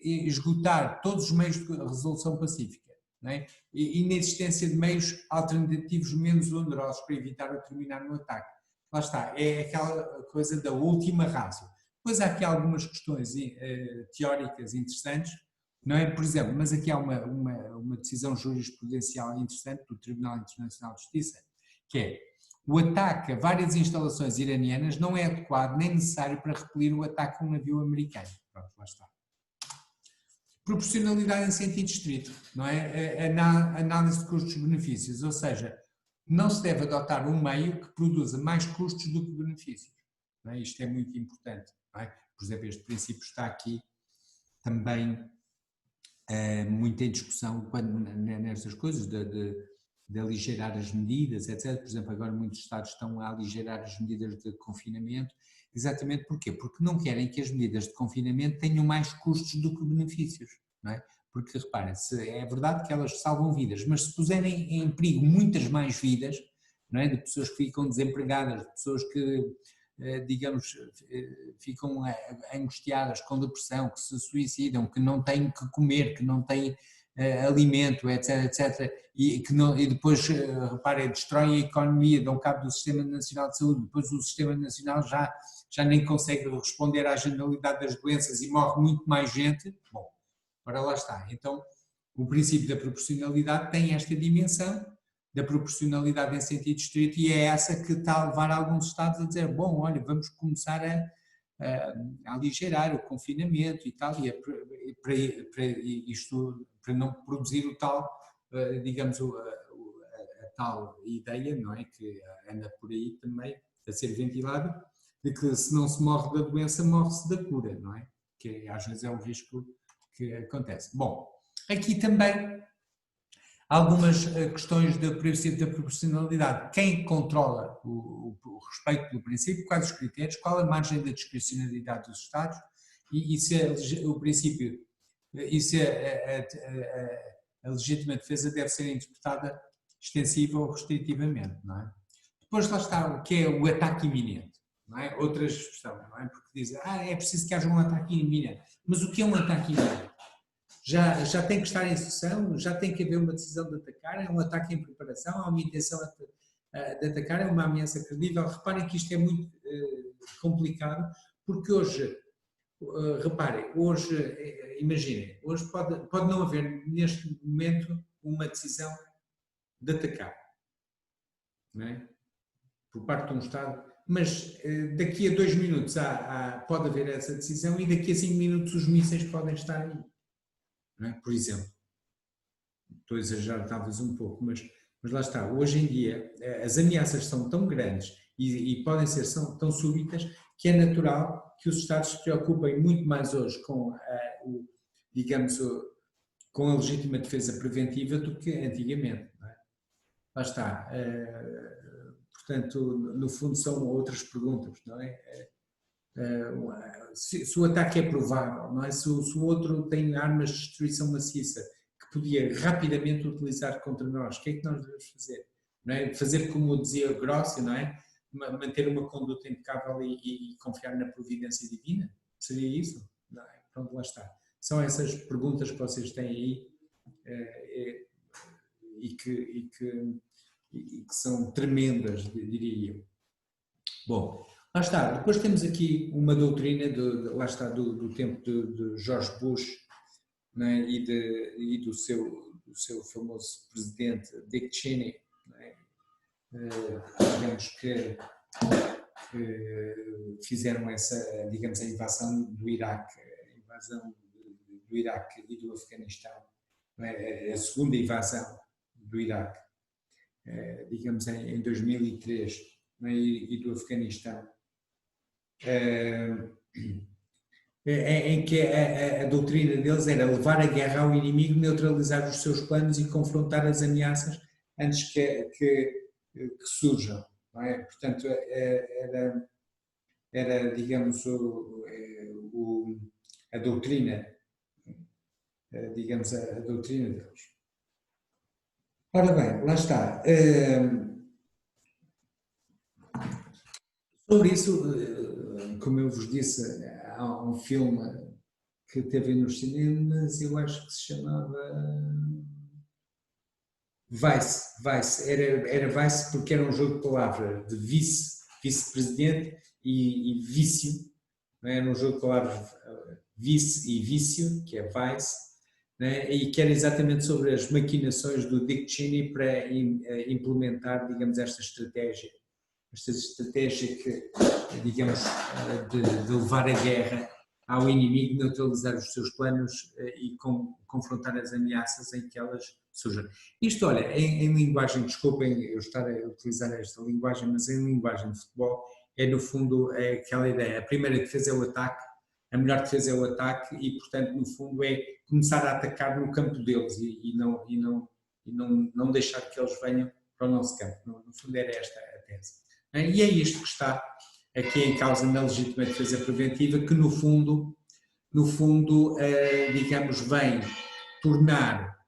esgotar todos os meios de resolução pacífica, não é? E na existência de meios alternativos menos onerosos para evitar ou terminar no ataque. Lá está, é aquela coisa da última ratio. Depois há aqui algumas questões teóricas interessantes, não é? Por exemplo, mas aqui há uma decisão jurisprudencial interessante do Tribunal Internacional de Justiça, que é: o ataque a várias instalações iranianas não é adequado nem necessário para repelir o ataque a um navio americano. Pronto, lá está. Proporcionalidade em sentido estrito, não é? Análise de custos-benefícios, ou seja, não se deve adotar um meio que produza mais custos do que benefícios. Não é? Isto é muito importante. Não é? Por exemplo, este princípio está aqui também muito em discussão nestas coisas de aligerar as medidas, etc. Por exemplo, agora muitos Estados estão a aligerar as medidas de confinamento. Exatamente porquê? Porque não querem que as medidas de confinamento tenham mais custos do que benefícios, não é? Porque, reparem, é verdade que elas salvam vidas, mas se puserem em perigo muitas mais vidas, não é? De pessoas que ficam desempregadas, de pessoas que digamos, ficam angustiadas, com depressão, que se suicidam, que não têm que comer, que não têm alimento, etc, etc, e depois, reparem, destroem a economia, dão cabo do Sistema Nacional de Saúde, depois o Sistema Nacional já nem consegue responder à generalidade das doenças e morre muito mais gente. Bom, ora lá está. Então, o princípio da proporcionalidade tem esta dimensão, da proporcionalidade em sentido estrito, e é essa que está a levar alguns Estados a dizer, bom, olha, vamos começar a aligerar o confinamento e tal, e para não produzir o tal, digamos, a tal ideia, não é, que anda por aí também a ser ventilada, de que se não se morre da doença, morre-se da cura, não é? Que às vezes é um risco que acontece. Bom, aqui também algumas questões do princípio da proporcionalidade. Quem controla o respeito pelo princípio, quais os critérios, qual a margem da discricionalidade dos Estados e se o princípio, e se a legítima defesa deve ser interpretada extensiva ou restritivamente, não é? Depois lá está o que é o ataque iminente, não é? Outra expressão, não é? Porque dizem, é preciso que haja um ataque iminente. Mas o que é um ataque iminente? Já tem que estar em execução, já tem que haver uma decisão de atacar, é um ataque em preparação, há uma intenção de atacar, é uma ameaça credível. Reparem que isto é muito complicado, porque hoje, reparem, hoje, imaginem, hoje pode não haver neste momento uma decisão de atacar, não é? Por parte de um Estado, mas daqui a 2 minutos pode haver essa decisão e daqui a 5 minutos os mísseis podem estar aí. Não é? Por exemplo, estou a exagerar talvez um pouco, mas lá está, hoje em dia as ameaças são tão grandes e podem ser tão súbitas que é natural que os Estados se preocupem muito mais hoje com, digamos, com a legítima defesa preventiva do que antigamente. Não é? Lá está. Portanto, no fundo são outras perguntas, não é? Se o ataque é provável, não é? Se o outro tem armas de destruição maciça que podia rapidamente utilizar contra nós, o que é que nós devemos fazer? Não é? Fazer como dizia Grossi, não é? Manter uma conduta impecável e confiar na providência divina? Seria isso? Não é? Pronto, lá está. São essas perguntas que vocês têm aí e que são tremendas, diria eu. Bom, lá está, depois temos aqui uma doutrina, lá está, do tempo de George Bush, né, e do seu famoso presidente Dick Cheney, né, digamos que fizeram essa, digamos, a invasão do Iraque e do Afeganistão, né, a segunda invasão do Iraque, digamos, em 2003, né, e do Afeganistão, em que a doutrina deles era levar a guerra ao inimigo, neutralizar os seus planos e confrontar as ameaças antes que surjam. Não é? Portanto, era digamos, a doutrina, digamos, a doutrina deles. Ora bem, lá está. Sobre isso, como eu vos disse, há um filme que teve nos cinemas, eu acho que se chamava Vice. Era Vice porque era um jogo de palavras de vice-presidente e vício. Era um jogo de palavras vice e vício, que é Vice, né? E que era exatamente sobre as maquinações do Dick Cheney para implementar, digamos, esta estratégia que, digamos, de levar a guerra ao inimigo, neutralizar os seus planos e confrontar as ameaças em que elas surgem. Isto, olha, em linguagem, desculpem eu estar a utilizar esta linguagem, mas em linguagem de futebol é no fundo aquela ideia, a primeira defesa é o ataque, a melhor defesa é o ataque e, portanto, no fundo é começar a atacar no campo deles e não deixar que eles venham para o nosso campo. No fundo era esta a tese. E é isto que está aqui em causa na legítima defesa preventiva, que no fundo, digamos, vem tornar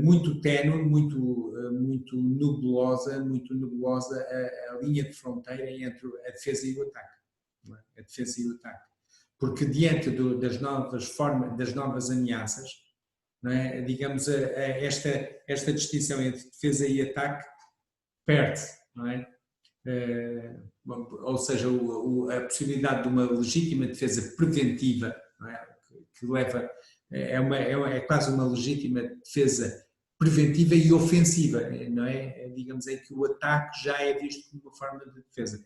muito ténue, muito nebulosa a linha de fronteira entre a defesa e o ataque. Não é? A defesa e o ataque. Porque diante das novas formas, das novas ameaças, não é? Digamos, esta distinção entre defesa e ataque perde, não é? Ou seja, a possibilidade de uma legítima defesa preventiva, não é? Que leva, é quase uma legítima defesa preventiva e ofensiva, não é? Digamos aí que o ataque já é visto como uma forma de defesa.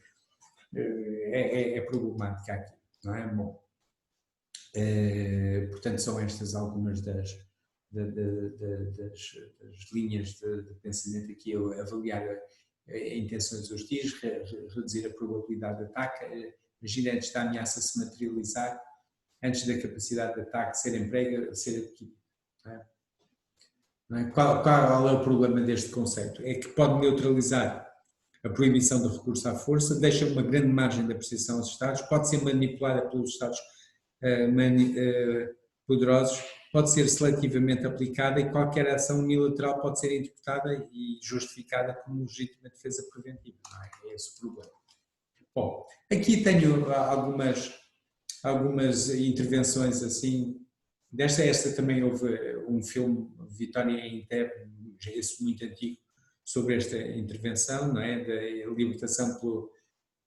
É problemática aqui, não é? Bom, portanto, são estas algumas das linhas de pensamento aqui, avaliar intenções hostis, reduzir a probabilidade de ataque, agir antes da ameaça se materializar, antes da capacidade de ataque ser emprega, ser adquirida. Não é? Qual é o problema deste conceito? É que pode neutralizar a proibição do recurso à força, deixa uma grande margem de apreciação aos Estados, pode ser manipulada pelos Estados poderosos, pode ser seletivamente aplicada e qualquer ação unilateral pode ser interpretada e justificada como legítima defesa preventiva. Não é? É esse o problema. Bom, aqui tenho algumas intervenções assim. Esta também houve um filme, Vitória em Entebbe, esse muito antigo, sobre esta intervenção, não é? Da libertação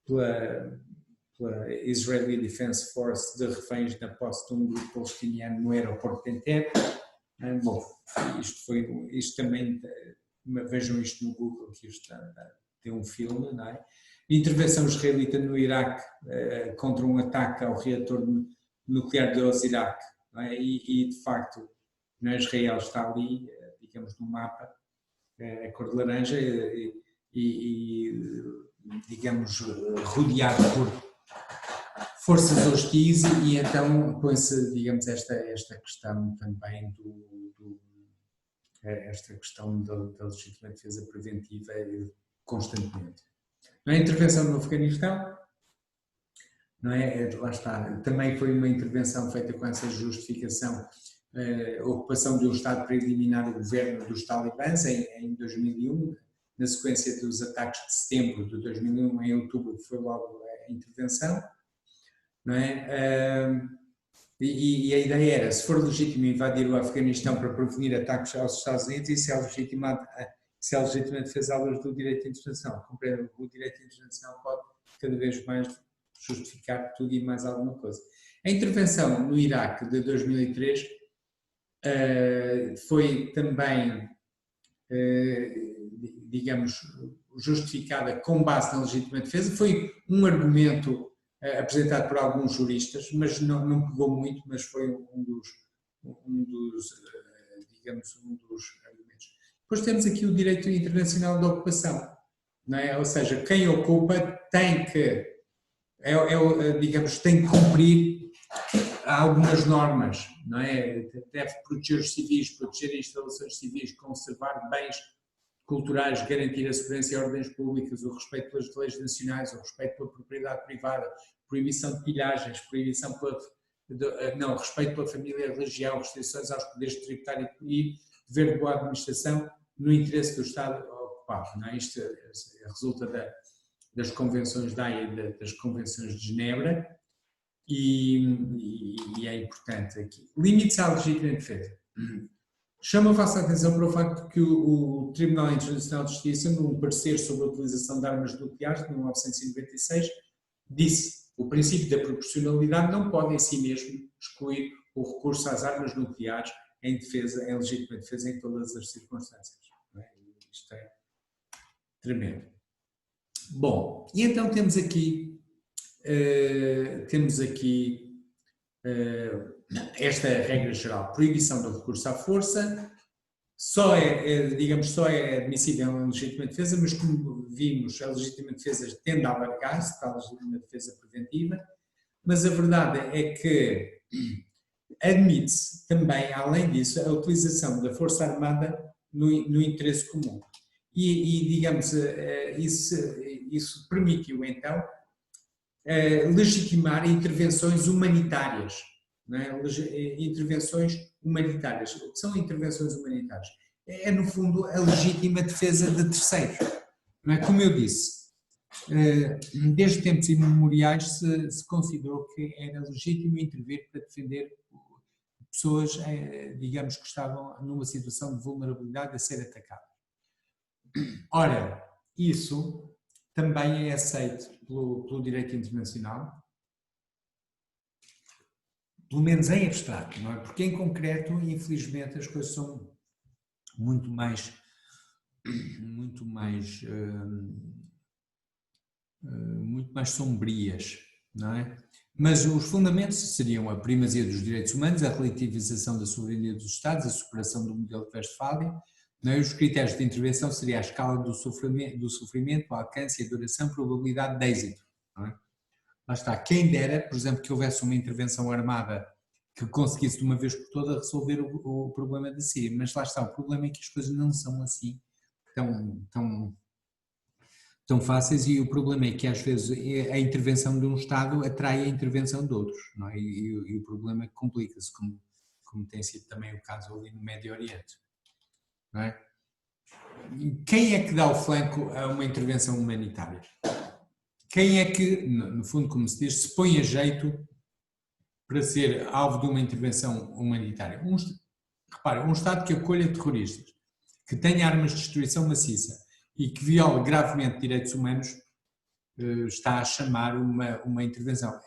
pela Israeli Defense Force de reféns na posse de um grupo palestiniano no aeroporto de Entebbe. Bom, isto também, vejam isto no Google, que isto tem um filme, não é? Intervenção israelita no Iraque contra um ataque ao reator nuclear de Osirak, não é? E de facto, Israel está ali, digamos, no mapa, a cor de laranja e digamos, rodeado por forças hostis e então põe-se, digamos, esta questão também esta questão da legítima defesa preventiva constantemente. A intervenção no Afeganistão, não é? Lá está, também foi uma intervenção feita com essa justificação, a ocupação de um Estado para eliminar o governo dos talibãs em 2001, na sequência dos ataques de setembro de 2001, em outubro foi logo a intervenção, não é? E a ideia era, se for legítimo invadir o Afeganistão para prevenir ataques aos Estados Unidos, isso é legítima defesa à luz do direito internacional. Compreendo que o direito internacional pode cada vez mais justificar tudo e mais alguma coisa. A intervenção no Iraque de 2003 foi também, digamos, justificada com base na legítima defesa. Foi um argumento apresentado por alguns juristas, mas não pegou muito, mas foi um dos argumentos. Depois temos aqui o direito internacional da ocupação, não é? Ou seja, quem ocupa tem que, digamos, tem que cumprir algumas normas, não é? Deve proteger os civis, proteger instalações civis, conservar bens culturais, garantir a segurança e ordens públicas, o respeito pelas leis nacionais, o respeito pela propriedade privada, proibição de pilhagens, respeito pela família e religião, restrições aos poderes tributário e dever de boa administração no interesse do Estado ocupado. Não é? Isto resulta das convenções da Haia e das convenções de Genebra e é importante aqui. Limites à legítima defesa. Chamo a vossa atenção para o facto que o Tribunal Internacional de Justiça, num parecer sobre a utilização de armas nucleares de 1996, disse: o princípio da proporcionalidade não pode em si mesmo excluir o recurso às armas nucleares em legítima defesa em todas as circunstâncias. Não é? Isto é tremendo. Bom, e então temos aqui esta regra geral, proibição do recurso à força, só é admissível em legítima defesa, mas como vimos, a legítima defesa tende a alargar-se para a legítima defesa preventiva, mas a verdade é que admite-se também, além disso, a utilização da força armada no interesse comum. E digamos, isso permitiu então legitimar intervenções humanitárias. Não é? Intervenções humanitárias. O que são intervenções humanitárias? é no fundo a legítima defesa de terceiros. Não é? Como eu disse, desde tempos imemoriais se considerou que era legítimo intervir para defender pessoas, digamos, que estavam numa situação de vulnerabilidade a ser atacadas. Ora, isso também é aceito pelo direito internacional, pelo menos em abstrato, não é? Porque em concreto, infelizmente, as coisas são muito mais sombrias, não é? Mas os fundamentos seriam a primazia dos direitos humanos, a relativização da soberania dos Estados, a superação do modelo de Westfália, não é? Os critérios de intervenção seriam a escala do sofrimento, o alcance, a duração, a probabilidade de êxito, não é? Lá está, quem dera, por exemplo, que houvesse uma intervenção armada que conseguisse de uma vez por todas resolver o problema da Síria, mas lá está, o problema é que as coisas não são assim tão fáceis, e o problema é que às vezes a intervenção de um Estado atrai a intervenção de outros, não é? E o problema complica-se, como tem sido também o caso ali no Médio Oriente, não é? Quem é que dá o flanco a uma intervenção humanitária? Quem é que, no fundo, como se diz, se põe a jeito para ser alvo de uma intervenção humanitária? Repara, um Estado que acolha terroristas, que tenha armas de destruição maciça e que viola gravemente direitos humanos, está a chamar uma intervenção.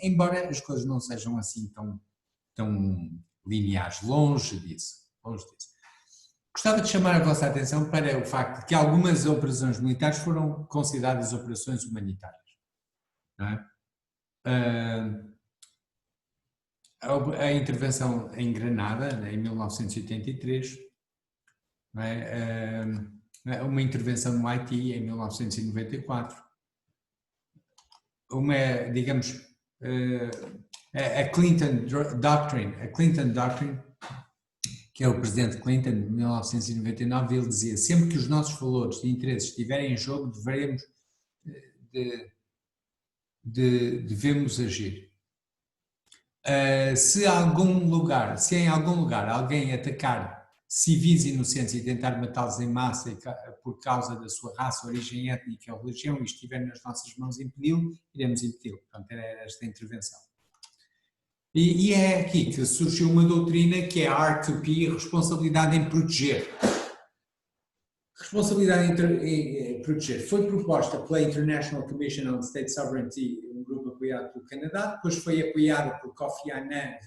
Embora as coisas não sejam assim tão lineares, longe disso. Gostava de chamar a vossa atenção para o facto de que algumas operações militares foram consideradas operações humanitárias. Não é? A intervenção em Granada, em 1983, não é? Uma intervenção no Haiti, em 1994, digamos, a Clinton Doctrine, que é o presidente Clinton, de 1999, ele dizia: sempre que os nossos valores e interesses estiverem em jogo, devemos agir. Se em algum lugar alguém atacar civis inocentes e tentar matá-los em massa por causa da sua raça, origem étnica ou religião, e estiver nas nossas mãos impedi-lo, iremos impedi-lo. Portanto, era esta intervenção. E é aqui que surgiu uma doutrina que é a R2P, responsabilidade em proteger. Responsabilidade em proteger foi proposta pela International Commission on State Sovereignty, um grupo apoiado pelo Canadá, depois foi apoiada por Kofi Annan,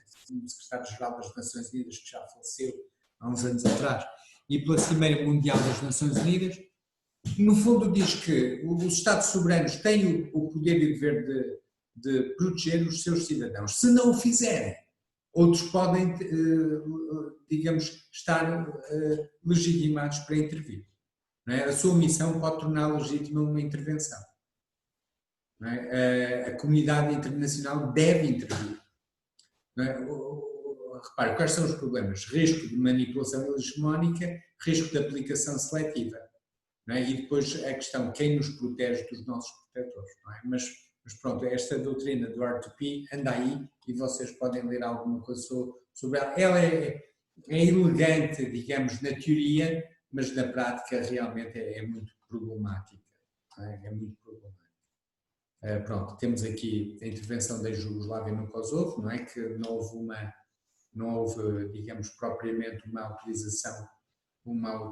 secretário-geral das Nações Unidas, que já faleceu há uns anos atrás, e pela Cimeira Mundial das Nações Unidas. No fundo diz que os Estados soberanos têm o poder e o dever de proteger os seus cidadãos. Se não o fizerem, outros podem, digamos, estar legitimados para intervir. Não é? A sua missão pode tornar legítima uma intervenção. Não é? A comunidade internacional deve intervir. Não é? Repare, quais são os problemas? Risco de manipulação hegemónica, risco de aplicação seletiva. Não é? E depois a questão, quem nos protege dos nossos protetores. Não é? Mas pronto, esta doutrina do R2P anda aí e vocês podem ler alguma coisa sobre ela. Ela é elegante, digamos, na teoria, mas na prática realmente é muito problemática. É muito problemática. Pronto, temos aqui a intervenção da Jugoslávia no Kosovo, não é? Que não houve, digamos, propriamente uma autorização formal do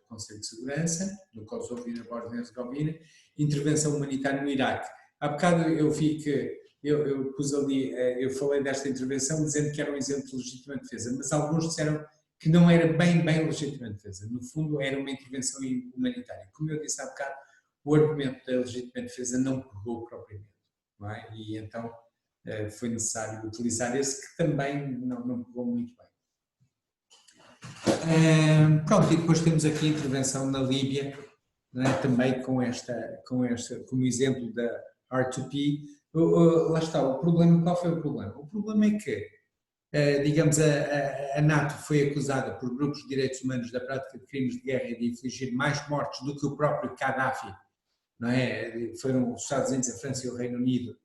Conselho de Segurança, no Kosovo e na Bósnia-Herzegovina. Intervenção humanitária no Iraque. Há bocado eu vi que eu pus ali, eu falei desta intervenção dizendo que era um exemplo de legítima defesa, mas alguns disseram que não era bem legítima defesa. No fundo, era uma intervenção humanitária. Como eu disse há bocado, o argumento da legítima defesa não pegou propriamente, não é? E então foi necessário utilizar esse, que também não pegou muito bem. Pronto, e depois temos aqui a intervenção na Líbia, não é? Também com esta, como exemplo da R2P. Lá está, o problema, qual foi o problema? O problema é que, digamos, a NATO foi acusada por grupos de direitos humanos da prática de crimes de guerra e de infligir mais mortes do que o próprio Gaddafi, não é? Foram os Estados Unidos, a França e o Reino Unido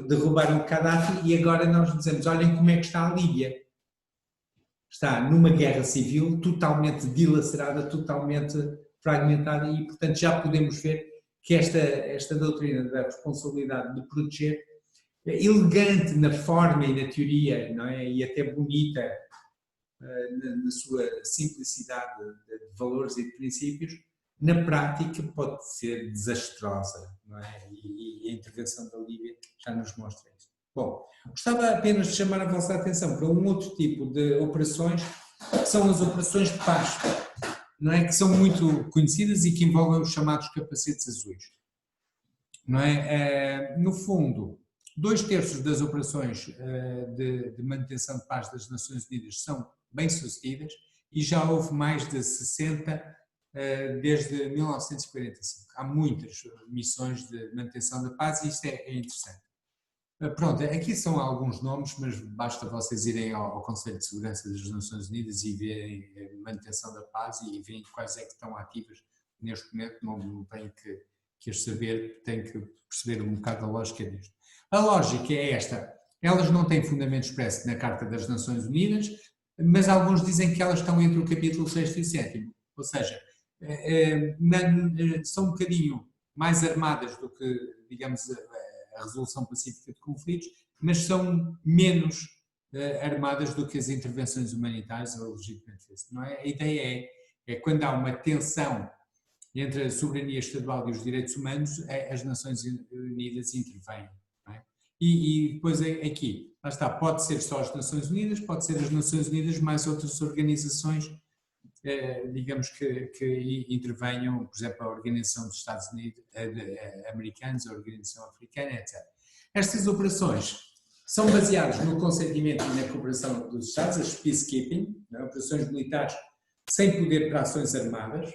derrubaram o Gaddafi, e agora nós dizemos, olhem como é que está a Líbia. está numa guerra civil totalmente dilacerada, totalmente fragmentada e, portanto, já podemos ver que esta doutrina da responsabilidade de proteger é elegante na forma e na teoria, não é? E até bonita na sua simplicidade de valores e de princípios, na prática pode ser desastrosa, não é? E a intervenção da Líbia já nos mostra isso. Bom, gostava apenas de chamar a vossa atenção para um outro tipo de operações, que são as operações de paz, não é? Que são muito conhecidas e que envolvem os chamados capacetes azuis, não é? No fundo, 2/3 das operações de manutenção de paz das Nações Unidas são bem-sucedidas e já houve mais de 60 desde 1945. Há muitas missões de manutenção da paz e isto é interessante. Pronto, aqui são alguns nomes, mas basta vocês irem ao Conselho de Segurança das Nações Unidas e verem a manutenção da paz e verem quais é que estão ativas neste momento, não têm que as saber, têm que perceber um bocado a lógica disto. A lógica é esta, elas não têm fundamento expresso na Carta das Nações Unidas, mas alguns dizem que elas estão entre o capítulo 6º e 7º, ou seja, são um bocadinho mais armadas do que, digamos, a resolução pacífica de conflitos, mas são menos armadas do que as intervenções humanitárias ou a legítima defesa, não é? A ideia é quando há uma tensão entre a soberania estadual e os direitos humanos, as Nações Unidas intervêm. Não é? E depois aqui, lá está, pode ser só as Nações Unidas, pode ser as Nações Unidas mais outras organizações, digamos que intervenham, por exemplo, a Organização dos Estados Unidos Americanos, a Organização Africana, etc. Estas operações são baseadas no consentimento e na cooperação dos Estados, as peacekeeping, operações militares sem poder para ações armadas.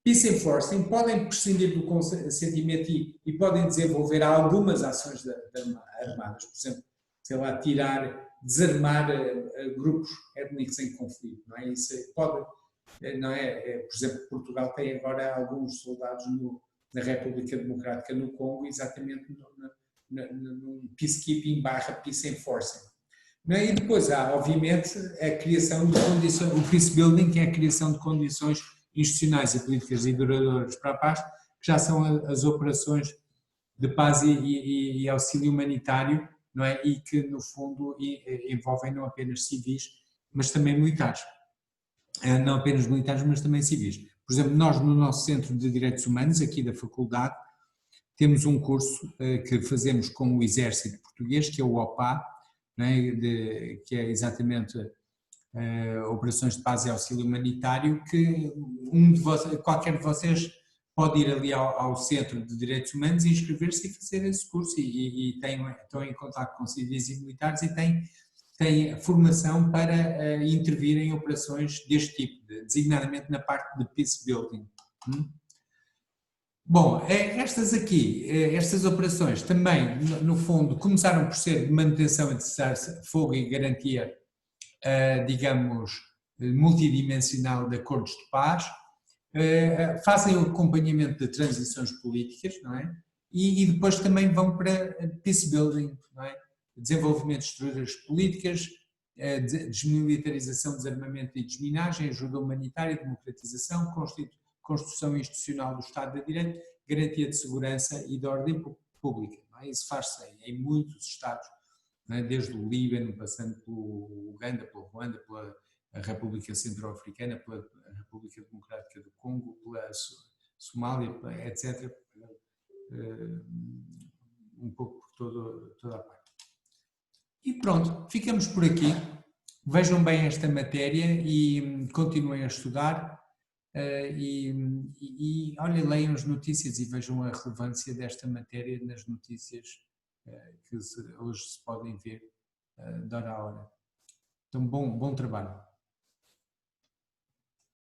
Peace enforcing, podem prescindir do consentimento e podem desenvolver algumas ações armadas, por exemplo, sei lá, desarmar grupos étnicos em conflito, não é? Isso pode, não é? Por exemplo, Portugal tem agora alguns soldados na República Democrática no Congo, exatamente num peacekeeping / peace enforcing. Não é? E depois há, obviamente, a criação de condições, o peace building, que é a criação de condições institucionais e políticas e duradouras para a paz, que já são as operações de paz e auxílio humanitário, não é? E que, no fundo, envolvem não apenas civis, mas também militares. Não apenas militares, mas também civis. Por exemplo, nós no nosso Centro de Direitos Humanos, aqui da Faculdade, temos um curso que fazemos com o Exército Português, que é o OPA, não é? Que é exatamente operações de paz e auxílio humanitário, que qualquer de vocês pode ir ali ao Centro de Direitos Humanos e inscrever-se e fazer esse curso e estão em contato com civis e militares e têm formação para intervir em operações deste tipo, designadamente na parte de peace building. Bom, estas operações também, no fundo, começaram por ser de manutenção de cessar-fogo e garantia, digamos, multidimensional de acordos de paz, fazem o acompanhamento de transições políticas, não é? E depois também vão para peace building, não é? Desenvolvimento de estruturas políticas, desmilitarização, desarmamento e desminagem, ajuda humanitária, democratização, construção institucional do Estado de Direito, garantia de segurança e de ordem pública. Não é? Isso faz-se em muitos Estados, desde o Líbano, passando pelo Uganda, pelo Ruanda, pela República Centro-Africana, pela República Democrática do Congo, pela Somália, etc. Um pouco por toda a parte. E pronto, ficamos por aqui. Vejam bem esta matéria e continuem a estudar. Olha, leiam as notícias e vejam a relevância desta matéria nas notícias que hoje se podem ver de hora a hora. Então, bom trabalho.